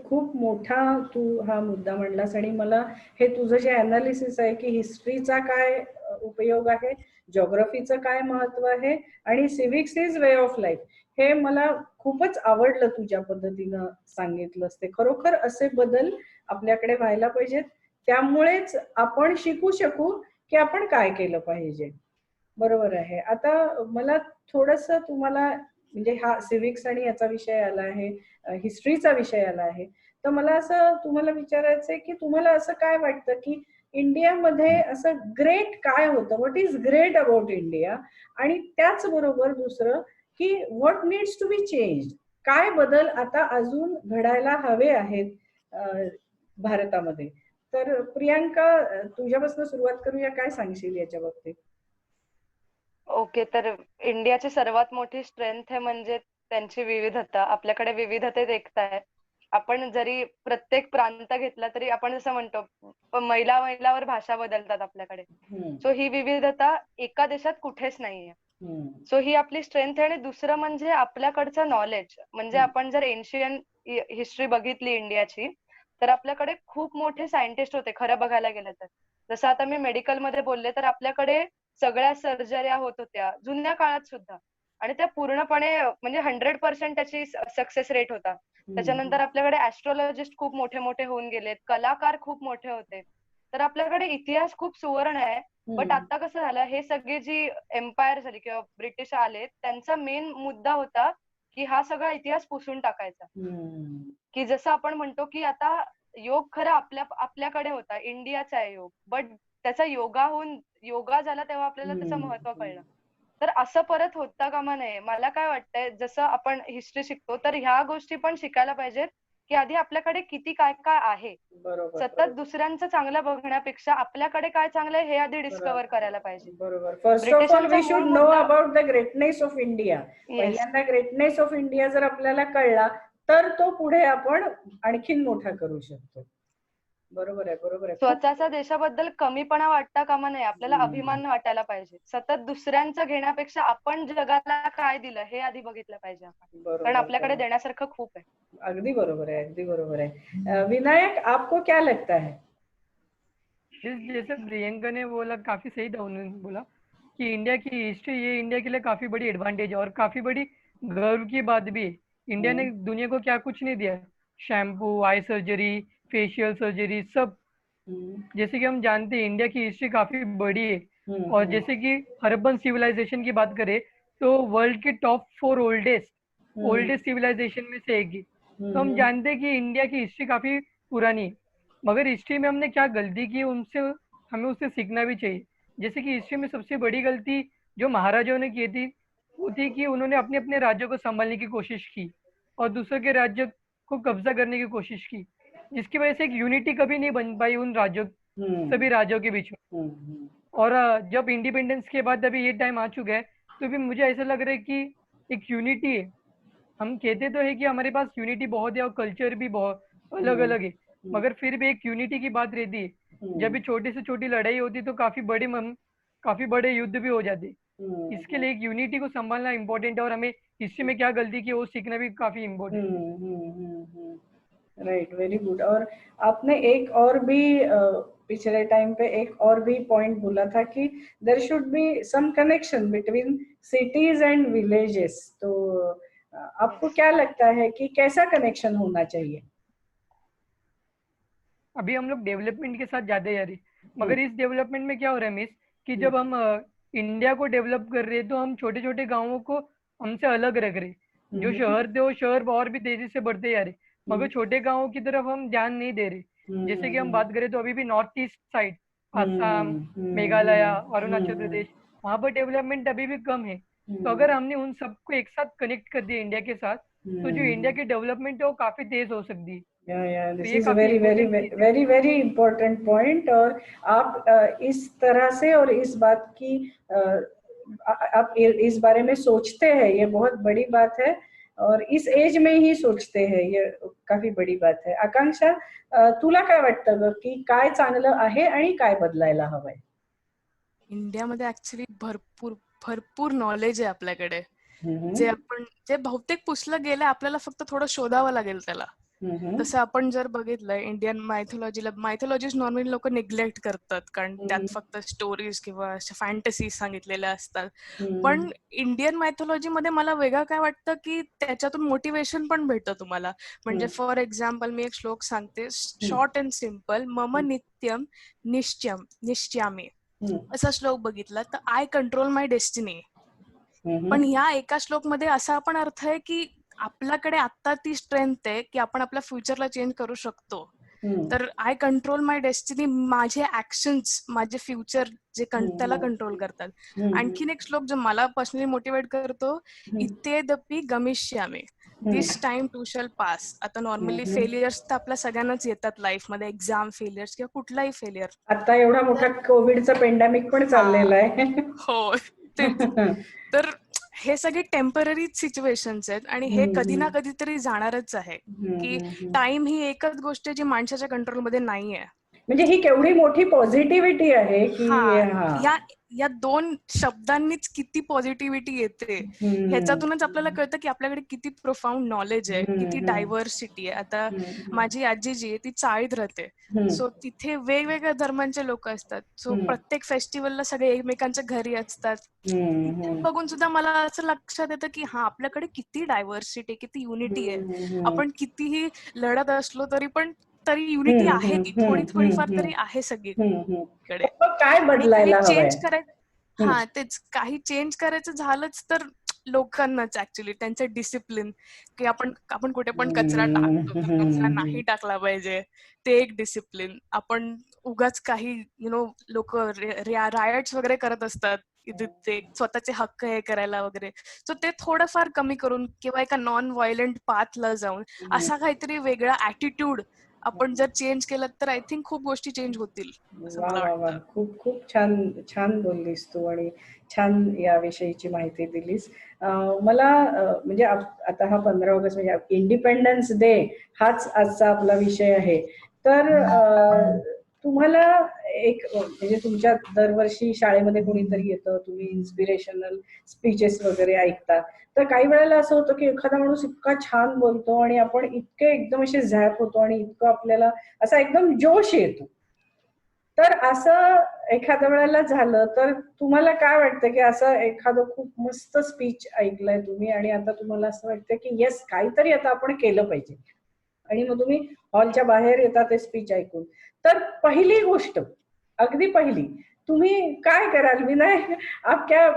खूप मोठा तू हा मुद्दा म्हणलास, आणि मला हे तुझं जे अनालिसिस आहे की हिस्ट्रीचा काय उपयोग आहे, जिओग्राफीचं काय महत्व आहे, आणि सिव्हिक्स इज वे ऑफ लाईफ, हे मला खूपच आवडलं तुझ्या पद्धतीनं सांगितलंस. ते खरोखर असे बदल आपल्याकडे व्हायला पाहिजेत, त्यामुळेच आपण शिकू शकू की आपण काय केलं पाहिजे. बरोबर आहे. आता मला थोडंसं तुम्हाला, म्हणजे हा सिव्हिक्स आणि याचा विषय आला आहे, हिस्ट्रीचा विषय आला आहे, तर मला असं तुम्हाला विचारायचंय की तुम्हाला असं काय वाटतं की इंडियामध्ये असं ग्रेट काय होतं, what is great about India? आणि त्याचबरोबर दुसरं की what needs to be change, काय बदल आता अजून घडायला हवे आहेत भारतामध्ये. तर प्रियांका, तुझ्यापासून सुरुवात करूया, काय सांगशील याच्या बाबतीत? ओके, तर इंडियाची सर्वात मोठी स्ट्रेंथ आहे म्हणजे त्यांची विविधता. आपल्याकडे विविधतेत एकता आहे. आपण जरी प्रत्येक प्रांत घेतला तरी आपण जसं म्हणतो मैलावर भाषा बदलतात आपल्याकडे. सो ही विविधता एका देशात कुठेच नाहीये. सो ही आपली स्ट्रेंथ आहे. आणि दुसरं म्हणजे आपल्याकडचं नॉलेज. म्हणजे आपण जर एन्शियंट हिस्ट्री बघितली इंडियाची, तर आपल्याकडे खूप मोठे सायंटिस्ट होते खरं बघायला गेलं तर. जसं आता मी मेडिकल मध्ये बोलले, तर आपल्याकडे सगळ्या सर्जऱ्या होत होत्या जुन्या काळात सुद्धा, आणि त्या पूर्णपणे म्हणजे 100% त्याची सक्सेस रेट होता. त्याच्यानंतर आपल्याकडे ऍस्ट्रॉलॉजिस्ट खूप मोठे मोठे होऊन गेलेत, कलाकार खूप मोठे होते. तर आपल्याकडे इतिहास खूप सुवर्ण आहे. बट आता कसं झालं, हे सगळी जी एम्पायर झाली किंवा ब्रिटिश आले, त्यांचा मेन मुद्दा होता की हा सगळा इतिहास पुसून टाकायचा. की जसं आपण म्हणतो की आता योग खरं आपल्याकडे होता, इंडियाचा आहे योग, बट त्याचा योगा झाला तेव्हा आपल्याला त्याचं महत्व कळलं. तर असं परत होता कामा नये. मला काय वाटतंय, जसं आपण हिस्ट्री शिकतो तर ह्या गोष्टी पण शिकायला पाहिजेत की आधी आपल्याकडे किती काय काय आहे. सतत दुसऱ्यांचं चांगलं बघण्यापेक्षा आपल्याकडे काय चांगलं आहे हे आधी डिस्कव्हर करायला पाहिजे. बरोबर. First of all we should know about the greatness of India. पहिल्यांदा ग्रेटनेस ऑफ इंडिया जर आपल्याला कळला तर तो पुढे आपण आणखीन मोठा करू शकतो. बरोबर आहे, बरोबर आहे. स्वतःच्या देशाबद्दल कमीपणा वाटता कामा नये, आपल्याला अभिमान वाटायला पाहिजे. सतत दुसऱ्यांचं घेण्यापेक्षा आपण जगाला काय दिलं हे आधी बघितलं पाहिजे आपण, कारण आपल्याकडे देण्यासारखं खूप आहे. अगदी बरोबर है, अगदी बरोबर है. विनायक, आपको क्या लगता है? जैसे प्रियंका ने बोला, काफी सही था उन्होंने बोला कि इंडिया की हिस्ट्री, ये इंडिया के लिए काफी बड़ी एडवांटेज है और काफी बड़ी गर्व की बात भी है. इंडिया ने दुनिया को क्या कुछ नहीं दिया, shampoo, eye surgery, facial surgery, सब. जैसे कि हम जानते हैं इंडिया की हिस्ट्री काफी बड़ी है. और जैसे कि अर्बन सिविलाइजेशन की बात करें तो वर्ल्ड की टॉप 4 ओल्डेस्ट सिविलाइजेशन में से एक है. तो हम जानते हैं कि इंडिया की हिस्ट्री काफी पुरानी है. मगर हिस्ट्री में हमने क्या गलती की, उनसे हमें उससे सीखना भी चाहिए. जैसे कि हिस्ट्री में सबसे बड़ी गलती जो महाराजाओं ने की थी वो थी कि उन्होंने अपने अपने राज्यों को संभालने की कोशिश की और दूसरों के राज्य को कब्जा करने की कोशिश की, जिसकी वजह से एक यूनिटी कभी नहीं बन पाई उन राज्यों, सभी राज्यों के बीच में. और जब इंडिपेंडेंस के बाद अभी ये टाइम आ चुका है तो भी मुझे ऐसा लग रहा है कि एक यूनिटी है. हम कहते तो है कि हमारे पास यूनिटी बहुत है और कल्चर भी बहुत अलग अलग है, मगर फिर भी एक यूनिटी की बात रहती है. जब भी छोटी से छोटी लड़ाई होती तो काफी बड़े युद्ध भी हो जाते. इसके लिए एक यूनिटी को संभालना इम्पोर्टेंट है और हमें हिस्ट्री में क्या गलती की वो सीखना भी काफी इम्पोर्टेंट है. Right, very good. और आपने एक और भी पिछले टाइम पे एक और भी पॉइंट बोला था कि there should be some connection between cities and villages. तो आपको क्या लगता है कि कैसा कनेक्शन होना चाहिए? अभी हम लोग डेवलपमेंट के साथ जाते जा रहे, मगर इस डेवलपमेंट में क्या हो रहा है मिस, कि जब हम इंडिया को डेवलप कर रहे हैं तो हम छोटे छोटे गाँवों को हमसे अलग रख रहे. जो शहर थे वो शहर और भी तेजी से बढ़ते जा रहे, मगर छोटे गाँवों की तरफ हम ध्यान नहीं दे रहे. जैसे कि हम बात करें तो अभी भी north east side, Assam, Meghalaya, Arunachal Pradesh, वहाँ पर डेवलपमेंट अभी भी कम है. तो अगर हमने उन सबको एक साथ कनेक्ट कर दिया इंडिया के साथ, तो जो इंडिया की डेवलपमेंट है वो काफी तेज हो सकती है. This is very very important point. और आप इस तरह से और इस बात की आप इस बारे में सोचते हैं, ये बहुत बड़ी बात है. और इस एज में ही सोचते हैं, ये काफी बड़ी बात आहे. आकांक्षा, तुला काय वाटतं की काय चांगलं आहे आणि काय बदलायला हवंय? इंडियामध्ये ऍक्च्युली भरपूर नॉलेज आहे आपल्याकडे, जे बहुतेक पुसलं गेलं, आपल्याला फक्त थोडं शोधावं लागेल त्याला. तसं आपण जर बघितलं इंडियन मायथॉलॉजीज नॉर्मली लोक निग्लेक्ट करतात, कारण त्यात फक्त स्टोरीज किंवा फॅन्टसीज सांगितलेल्या असतात. पण इंडियन मायथॉलॉजी मध्ये मला वेगळं काय वाटतं की त्याच्यातून मोटिवेशन पण भेटतं तुम्हाला. म्हणजे फॉर एक्झाम्पल मी एक श्लोक सांगते, शॉर्ट अँड सिम्पल. मम नित्यम निश्चयामी असा श्लोक बघितला तर आय कंट्रोल माय डेस्टिनी. पण ह्या एका श्लोक मध्ये असा पण अर्थ आहे की आपल्याकडे आता ती स्ट्रेंथ आहे की आपण आपल्या फ्युचरला चेंज करू शकतो. तर आय कंट्रोल माय डेस्टिनी. माझे ऍक्शन्स, माझे फ्युचर जे त्याला कंट्रोल करतात. आणखीन एक श्लोक जो मला पर्सनली मोटिवेट करतो, इत्येदपि गमिष्यामि, दिस टाइम टू शॅल पास. आता नॉर्मली फेलियर्स तर आपल्या सगळ्यांनाच येतात लाईफमध्ये, एक्झाम फेलियर्स किंवा कुठलाही फेलियर. आता एवढा मोठा कोविडचा पेंडेमिक पण चाललेला आहे. हो तेच. तर हे सगळे टेम्पररी सिच्युएशन्स आहेत आणि हे कधी ना कधीतरी जाणारच आहे. की टाइम ही एकच गोष्ट आहे जी माणसाच्या कंट्रोलमध्ये नाहीये. म्हणजे ही केवढी मोठी पॉझिटिव्हिटी आहे की या दोन शब्दांनीच किती पॉझिटिव्हिटी येते ह्याच्यातूनच आपल्याला कळतं की आपल्याकडे किती प्रोफाउंड नॉलेज आहे, किती डायव्हर्सिटी आहे. आता माझी आजी जी आहे ती चाळीत राहते. सो तिथे वेगवेगळ्या धर्मांचे लोक असतात. सो प्रत्येक फेस्टिवलला सगळे एकमेकांच्या घरी असतात. बघून सुद्धा मला असं लक्षात येतं की हा, आपल्याकडे किती डायव्हर्सिटी, किती युनिटी आहे. आपण कितीही लढत असलो तरी युनिटी आहे, ती थोडीफार तरी आहे सगळीकडे. काय बदलायला चेंज करायचं, हा तेच, काही चेंज करायचं झालंच तर लोकांनाच ऍक्च्युली त्यांचं डिसिप्लिन, की आपण कुठे पण कचरा टाकतो तर कचरा नाही टाकला पाहिजे, ते एक डिसिप्लिन. आपण उगाच काही लोक रायट्स वगैरे करत असतात ते स्वतःचे हक्क हे करायला वगैरे. सो ते थोडंफार कमी करून किंवा एका नॉन व्हायलंट पाथला जाऊन असा काहीतरी वेगळा ऍटिट्यूड आपण जर चेंज केलं तर आय थिंक खूप गोष्टी चेंज होतील असं मला वाटतं. खूप खूप छान छान बोललीस तू आणि छान याविषयीची माहिती दिलीस. मला म्हणजे आता हा 15 ऑगस्ट म्हणजे इंडिपेंडन्स डे हाच आजचा आपला विषय आहे. तर तुम्हाला एक म्हणजे तुमच्या दरवर्षी शाळेमध्ये कोणीतरी येतं, तुम्ही इन्स्पिरेशनल स्पीचेस वगैरे ऐकता. तर काही वेळेला असं होतं की एखादा माणूस इतका छान बोलतो आणि आपण इतके एकदम असे झॅप होतो आणि इतकं आपल्याला असा एकदम जोश येतो. तर असं एखाद्या वेळेला झालं तर तुम्हाला काय वाटतं की असं एखादं खूप मस्त स्पीच ऐकलंय तुम्ही आणि आता तुम्हाला असं वाटतं की येस, काहीतरी आता आपण केलं पाहिजे, आणि मग तुम्ही हॉलच्या बाहेर येता ते स्पीच ऐकून, तर पहिली गोष्ट, अगदी पहिली, तुम्ही काय कराल? विनय, आप क्या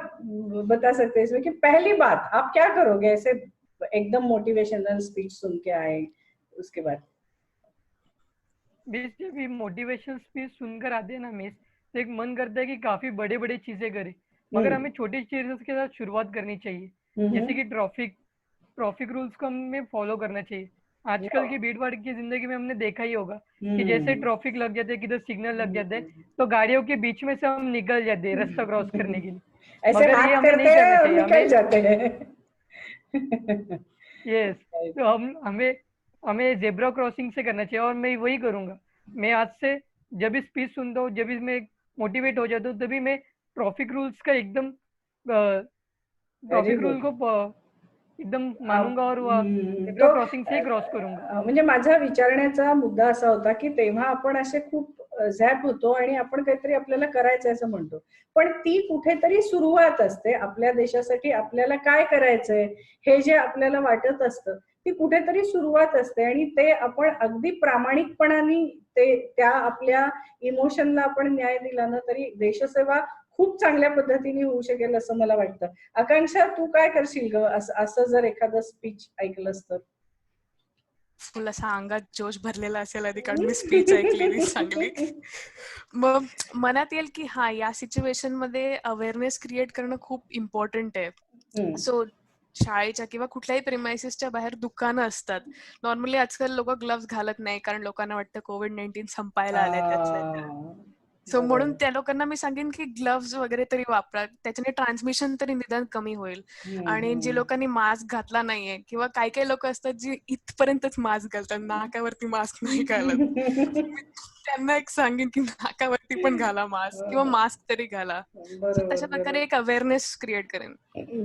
बता सकते हैं इसमें कि पहली बात आप क्या करोगे ऐसे एकदम मोटिवेशनल स्पीच सुन के आए उसके बाद? मिस जब ये मोटिवेशनल स्पीच सुनकर आते हैं ना मिस, तो एक मन करता है कि काफी बड़े बड़े चीजें करें, मगर हमें छोटी चीजों के साथ शुरुआत करनी चाहिए. जैसे कि ट्रैफिक रूल्स को हमें फॉलो करना चाहिए. आजकल की भीड़ भाड़ की जिंदगी में हमने देखा ही होगा कि जैसे ट्रैफिक लग जाते हैं, किधर सिग्नल लग जाते हैं, तो गाड़ियों के बीच में से हम निकल जाते हैं रास्ता क्रॉस करने के लिए. ऐसे मगर ये हाथ हमें करते नहीं करना हैं और चाहिए. निकल हमें जाते हैं. यस, तो हमें जेब्रा क्रॉसिंग से करना चाहिए. और मैं वही करूंगा. मैं आज से जब भी स्पीच सुनता हूँ, जब भी मैं मोटिवेट हो जाता हूँ, तभी मैं ट्रैफिक रूल्स का एकदम व्हेरी ट्रैफिक रूल गुड. को एकदम मानूंगा और जेब्रा तो क्रॉसिंग से ही क्रॉस करूंगा. म्हणजे माझा विचारण्याचा मुद्दा असा होता की तेव्हा आपण असे खूप झॅप होतो आणि आपण काहीतरी आपल्याला करायचं असं म्हणतो, पण ती कुठेतरी सुरुवात असते. आपल्या देशासाठी आपल्याला काय करायचंय हे जे आपल्याला वाटत असतं, ती कुठेतरी सुरुवात असते आणि ते आपण अगदी प्रामाणिकपणाने त्या आपल्या इमोशनला आपण न्याय दिला ना तरी देशसेवा खूप चांगल्या पद्धतीने होऊ शकेल असं मला वाटतं. आकांक्षा, तू काय करशील ग असं जर एखादं स्पीच ऐकलंस तर? फुल असा अंगात जोश भरलेला असेल आधी, कारण मी स्पीच ऐकलेली चांगली. मग मनात येईल की हा, या सिच्युएशन मध्ये अवेअरनेस क्रिएट करणं खूप इम्पॉर्टंट आहे. सो शाळेच्या किंवा कुठल्याही प्रिमायसिसच्या बाहेर दुकानं असतात. नॉर्मली आजकाल लोक ग्लव्स घालत नाही कारण लोकांना वाटतं कोविड-19 संपायला आलंय त्यातल्या. सो म्हणून त्या लोकांना मी सांगेन की ग्लव्स वगैरे तरी वापरा, त्याच्याने ट्रान्समिशन तरी निदान कमी होईल. आणि जे लोकांनी मास्क घातला नाहीये किंवा काही काही लोक असतात जी इथपर्यंतच मास्क घालतात, नाकावरती मास्क नाही घालत, त्यांना एक सांगेन की नाकावरती पण घाला मास्क किंवा मास्क तरी घाला. तशा प्रकारे एक अवेअरनेस क्रिएट करेन.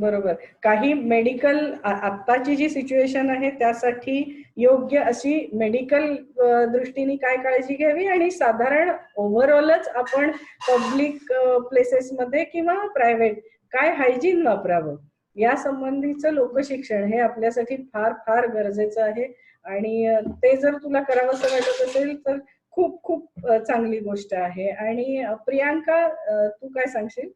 बरोबर. काही मेडिकल आत्ताची जी सिच्युएशन आहे त्यासाठी योग्य अशी मेडिकल दृष्टीने काय काळजी घ्यावी आणि साधारण ओव्हरऑलच आपण पब्लिक प्लेसेस मध्ये किंवा प्रायव्हेट काय हायजीन वापरावं या संबंधीचं लोकशिक्षण हे आपल्यासाठी फार फार गरजेचं आहे. आणि ते जर तुला करावंसं वाटत असेल तर खूप खूप चांगली गोष्ट आहे. आणि प्रियांका, तू काय सांगशील?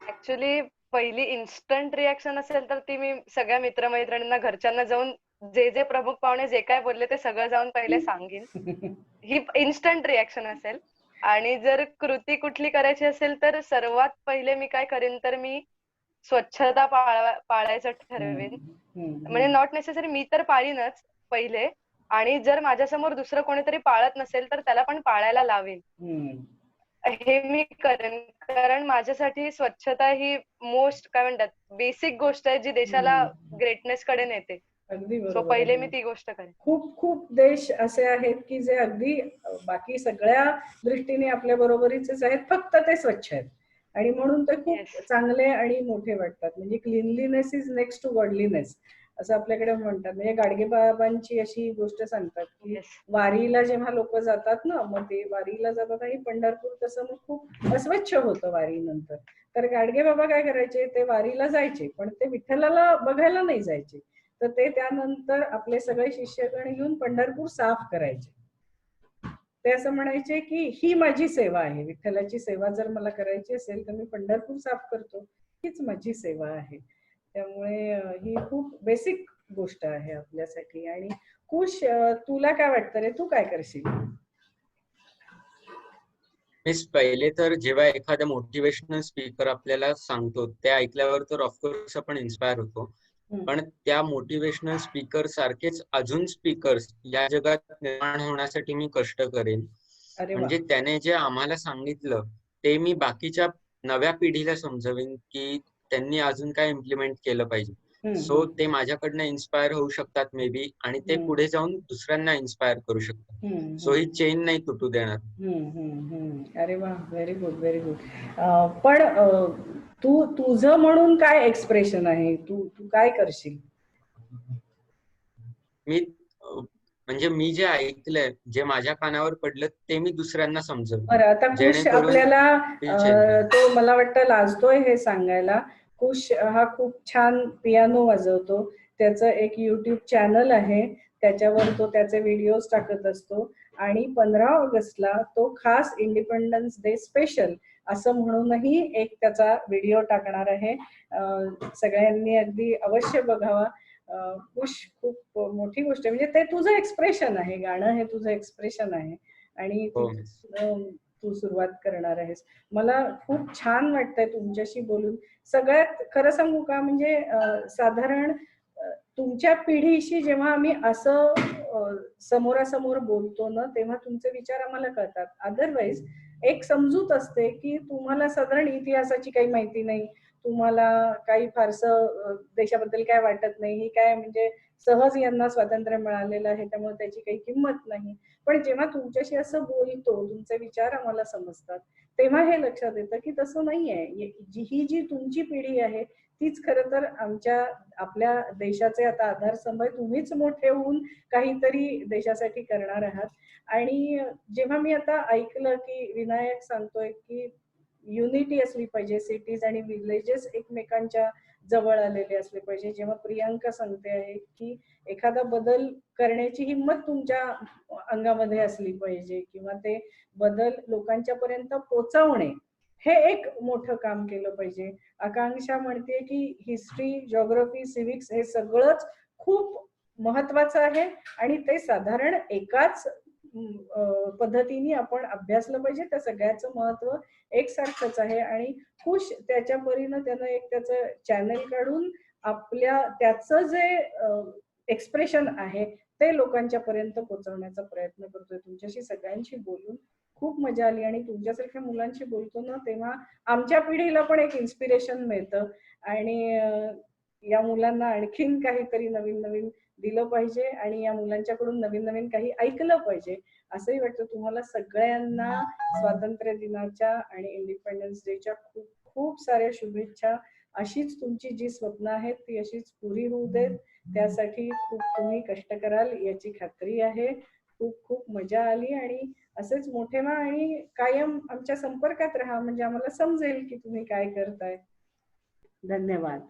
ऍक्च्युली पहिली इन्स्टंट रिॲक्शन असेल तर ती मी सगळ्या मित्रमैत्रिणींना, घरच्यांना जाऊन जे जे प्रमुख पाहुणे जे काय बोलले ते सगळं जाऊन पहिले सांगेन. ही इन्स्टंट रिॲक्शन असेल. आणि जर कृती कुठली करायची असेल तर सर्वात पहिले मी काय करेन तर मी स्वच्छता पाळायचं ठरवेन. म्हणजे नॉट नेसेसरी मी तर पाळीनच पहिले, आणि जर माझ्यासमोर दुसरं कोणीतरी पाळत नसेल तर त्याला पण पाळायला लावेन. हे मी करेन, कारण माझ्यासाठी स्वच्छता ही मोस्ट काय म्हणतात बेसिक गोष्ट आहे जी देशाला ग्रेटनेस कडे नेते. अगदी सो बरोबर पहिले आहे. मी ती गोष्ट करेन. खूप खूप देश असे आहेत की जे अगदी बाकी सगळ्या दृष्टीने आपल्या बरोबरीचेच आहेत, फक्त ते स्वच्छ आहेत आणि म्हणून ते खूप Yes. चांगले आणि मोठे वाटतात. म्हणजे cleanliness is next to godliness असं आपल्याकडे म्हणतात. म्हणजे गाडगे बाबांची अशी गोष्ट सांगतात की Yes. वारीला जेव्हा लोक जातात ना, मग ते वारीला जातात आणि पंढरपूर तसं मग खूप अस्वच्छ होतं वारीनंतर. तर गाडगे बाबा काय करायचे, ते वारीला जायचे पण ते विठ्ठलाला बघायला नाही जायचे. तर ते त्यानंतर आपले सगळे शिष्यगण घेऊन पंढरपूर साफ करायचे. ते असं म्हणायचे की ही माझी सेवा आहे, विठ्ठलाची सेवा जर मला करायची असेल तर मी पंढरपूर साफ करतो, हीच माझी सेवा आहे. त्यामुळे ही खूप बेसिक गोष्ट आहे आपल्यासाठी. आणि कुश, तुला काय वाटतं रे, तू काय करशील? पहिले तर जेव्हा एखादा मोटिवेशनल स्पीकर आपल्याला सांगतो ते ऐकल्यावर तर ऑफकोर्स आपण इन्स्पायर होतो, पण त्या मोटिवेशनल स्पीकर सारखेच अजून स्पीकर्स या जगात निर्माण होण्यासाठी मी कष्ट करेन. अरे वा. म्हणजे त्याने जे आम्हाला सांगितलं ते मी बाकीच्या नव्या पिढीला समजवेन की त्यांनी अजून काय इम्प्लिमेंट केलं पाहिजे. सो ते माझ्याकडनं इन्स्पायर होऊ शकतात मे बी, आणि ते पुढे जाऊन दुसऱ्यांना इन्स्पायर करू शकतात. सो ही चेन नाही तुटू देणार. अरे वा, व्हेरी गुड, व्हेरी गुड. पण तुझं म्हणून काय एक्सप्रेशन आहे, तू काय करशील? म्हणजे मी जे ऐकलंय, जे माझ्या कानावर पडलं ते मी दुसऱ्यांना समजवतो. बरं, आता कुश आपल्याला तो मला वाटतं लाजतोय हे सांगायला. कुश हा खूप छान पियानो वाजवतो. त्याचं एक YouTube चॅनल आहे, त्याच्यावर तो त्याचे व्हिडिओज टाकत असतो आणि 15 ऑगस्टला तो खास इंडिपेंडन्स डे स्पेशल असं म्हणूनही एक त्याचा व्हिडिओ टाकणार आहे. सगळ्यांनी अगदी अवश्य बघावा. कुश खूप मोठी गोष्ट आहे. म्हणजे ते तुझं एक्सप्रेशन आहे, गाणं हे तुझं एक्सप्रेशन आहे आणि तू सुरुवात करणार आहेस. मला खूप छान वाटतंय तुमच्याशी बोलून. सगळ्यात खरं सांगू का, म्हणजे साधारण तुमच्या पिढीशी जेव्हा आम्ही असं समोरासमोर बोलतो ना, तेव्हा तुमचे विचार आम्हाला कळतात. अदरवाईज एक समजूत असते की तुम्हाला साधारण इतिहासाची काही माहिती नाही, तुम्हाला काही फारसं देशाबद्दल काय वाटत नाही, ही काय म्हणजे सहज यांना स्वातंत्र्य मिळालेलं आहे त्यामुळे त्याची काही किंमत नाही. पण जेव्हा तुमच्याशी असं बोलतो, तुमचे विचार आम्हाला समजतात, तेव्हा हे लक्षात येतं की तसं नाहीये. ही जी तुमची पिढी आहे तीच खरं तर आपल्या देशाचे आता आधारस्तंभ आहे. तुम्हीच मोठे होऊन काहीतरी देशासाठी करणार आहात. आणि जेव्हा मी आता ऐकलं की विनायक सांगतोय की युनिटी असली पाहिजे, सिटीज आणि विलेजेस एकमेकांच्या जवळ आलेले असले पाहिजे, जेव्हा प्रियांका सांगते आहे की एखादा बदल करण्याची हिंमत तुमच्या अंगामध्ये असली पाहिजे किंवा ते बदल लोकांच्या पर्यंत पोहोचवणे हे एक मोठं काम केलं पाहिजे. आकांक्षा म्हणते की हिस्ट्री, जिओग्राफी, सिव्हिक्स हे सगळंच खूप महत्वाचं आहे आणि ते साधारण एकाच पद्धतीने आपण अभ्यासलं पाहिजे. त्या सगळ्याचं महत्व एकसारखंच आहे आणि खुश त्याच्या परीनं त्यानं एक त्याचं चॅनल काढून त्याचं जे एक्सप्रेशन आहे ते लोकांच्या पर्यंत पोहोचवण्याचा प्रयत्न करतोय. तुमच्याशी सगळ्यांशी बोलून खूप मजा आली आणि तुमच्यासारख्या मुलांशी बोलतो ना तेव्हा आमच्या पिढीला पण एक इन्स्पिरेशन मिळतं आणि या मुलांना आणखीन काहीतरी नवीन नवीन दिलं पाहिजे आणि या मुलांच्याकडून नवीन नवीन काही ऐकलं पाहिजे असंही वाटतं. तुम्हाला सगळ्यांना स्वातंत्र्य दिनाच्या आणि इंडिपेंडन्स डेच्या खूप खूप साऱ्या शुभेच्छा. अशीच तुमची जी स्वप्न आहेत ती अशीच पुरी होऊ देत, त्यासाठी खूप तुम्ही कष्ट कराल याची खात्री आहे. खूप खूप मजा आली आणि असेच मोठे व्हा आणि कायम आमच्या संपर्कात राहा, म्हणजे आम्हाला समजेल की तुम्ही काय करताय. धन्यवाद.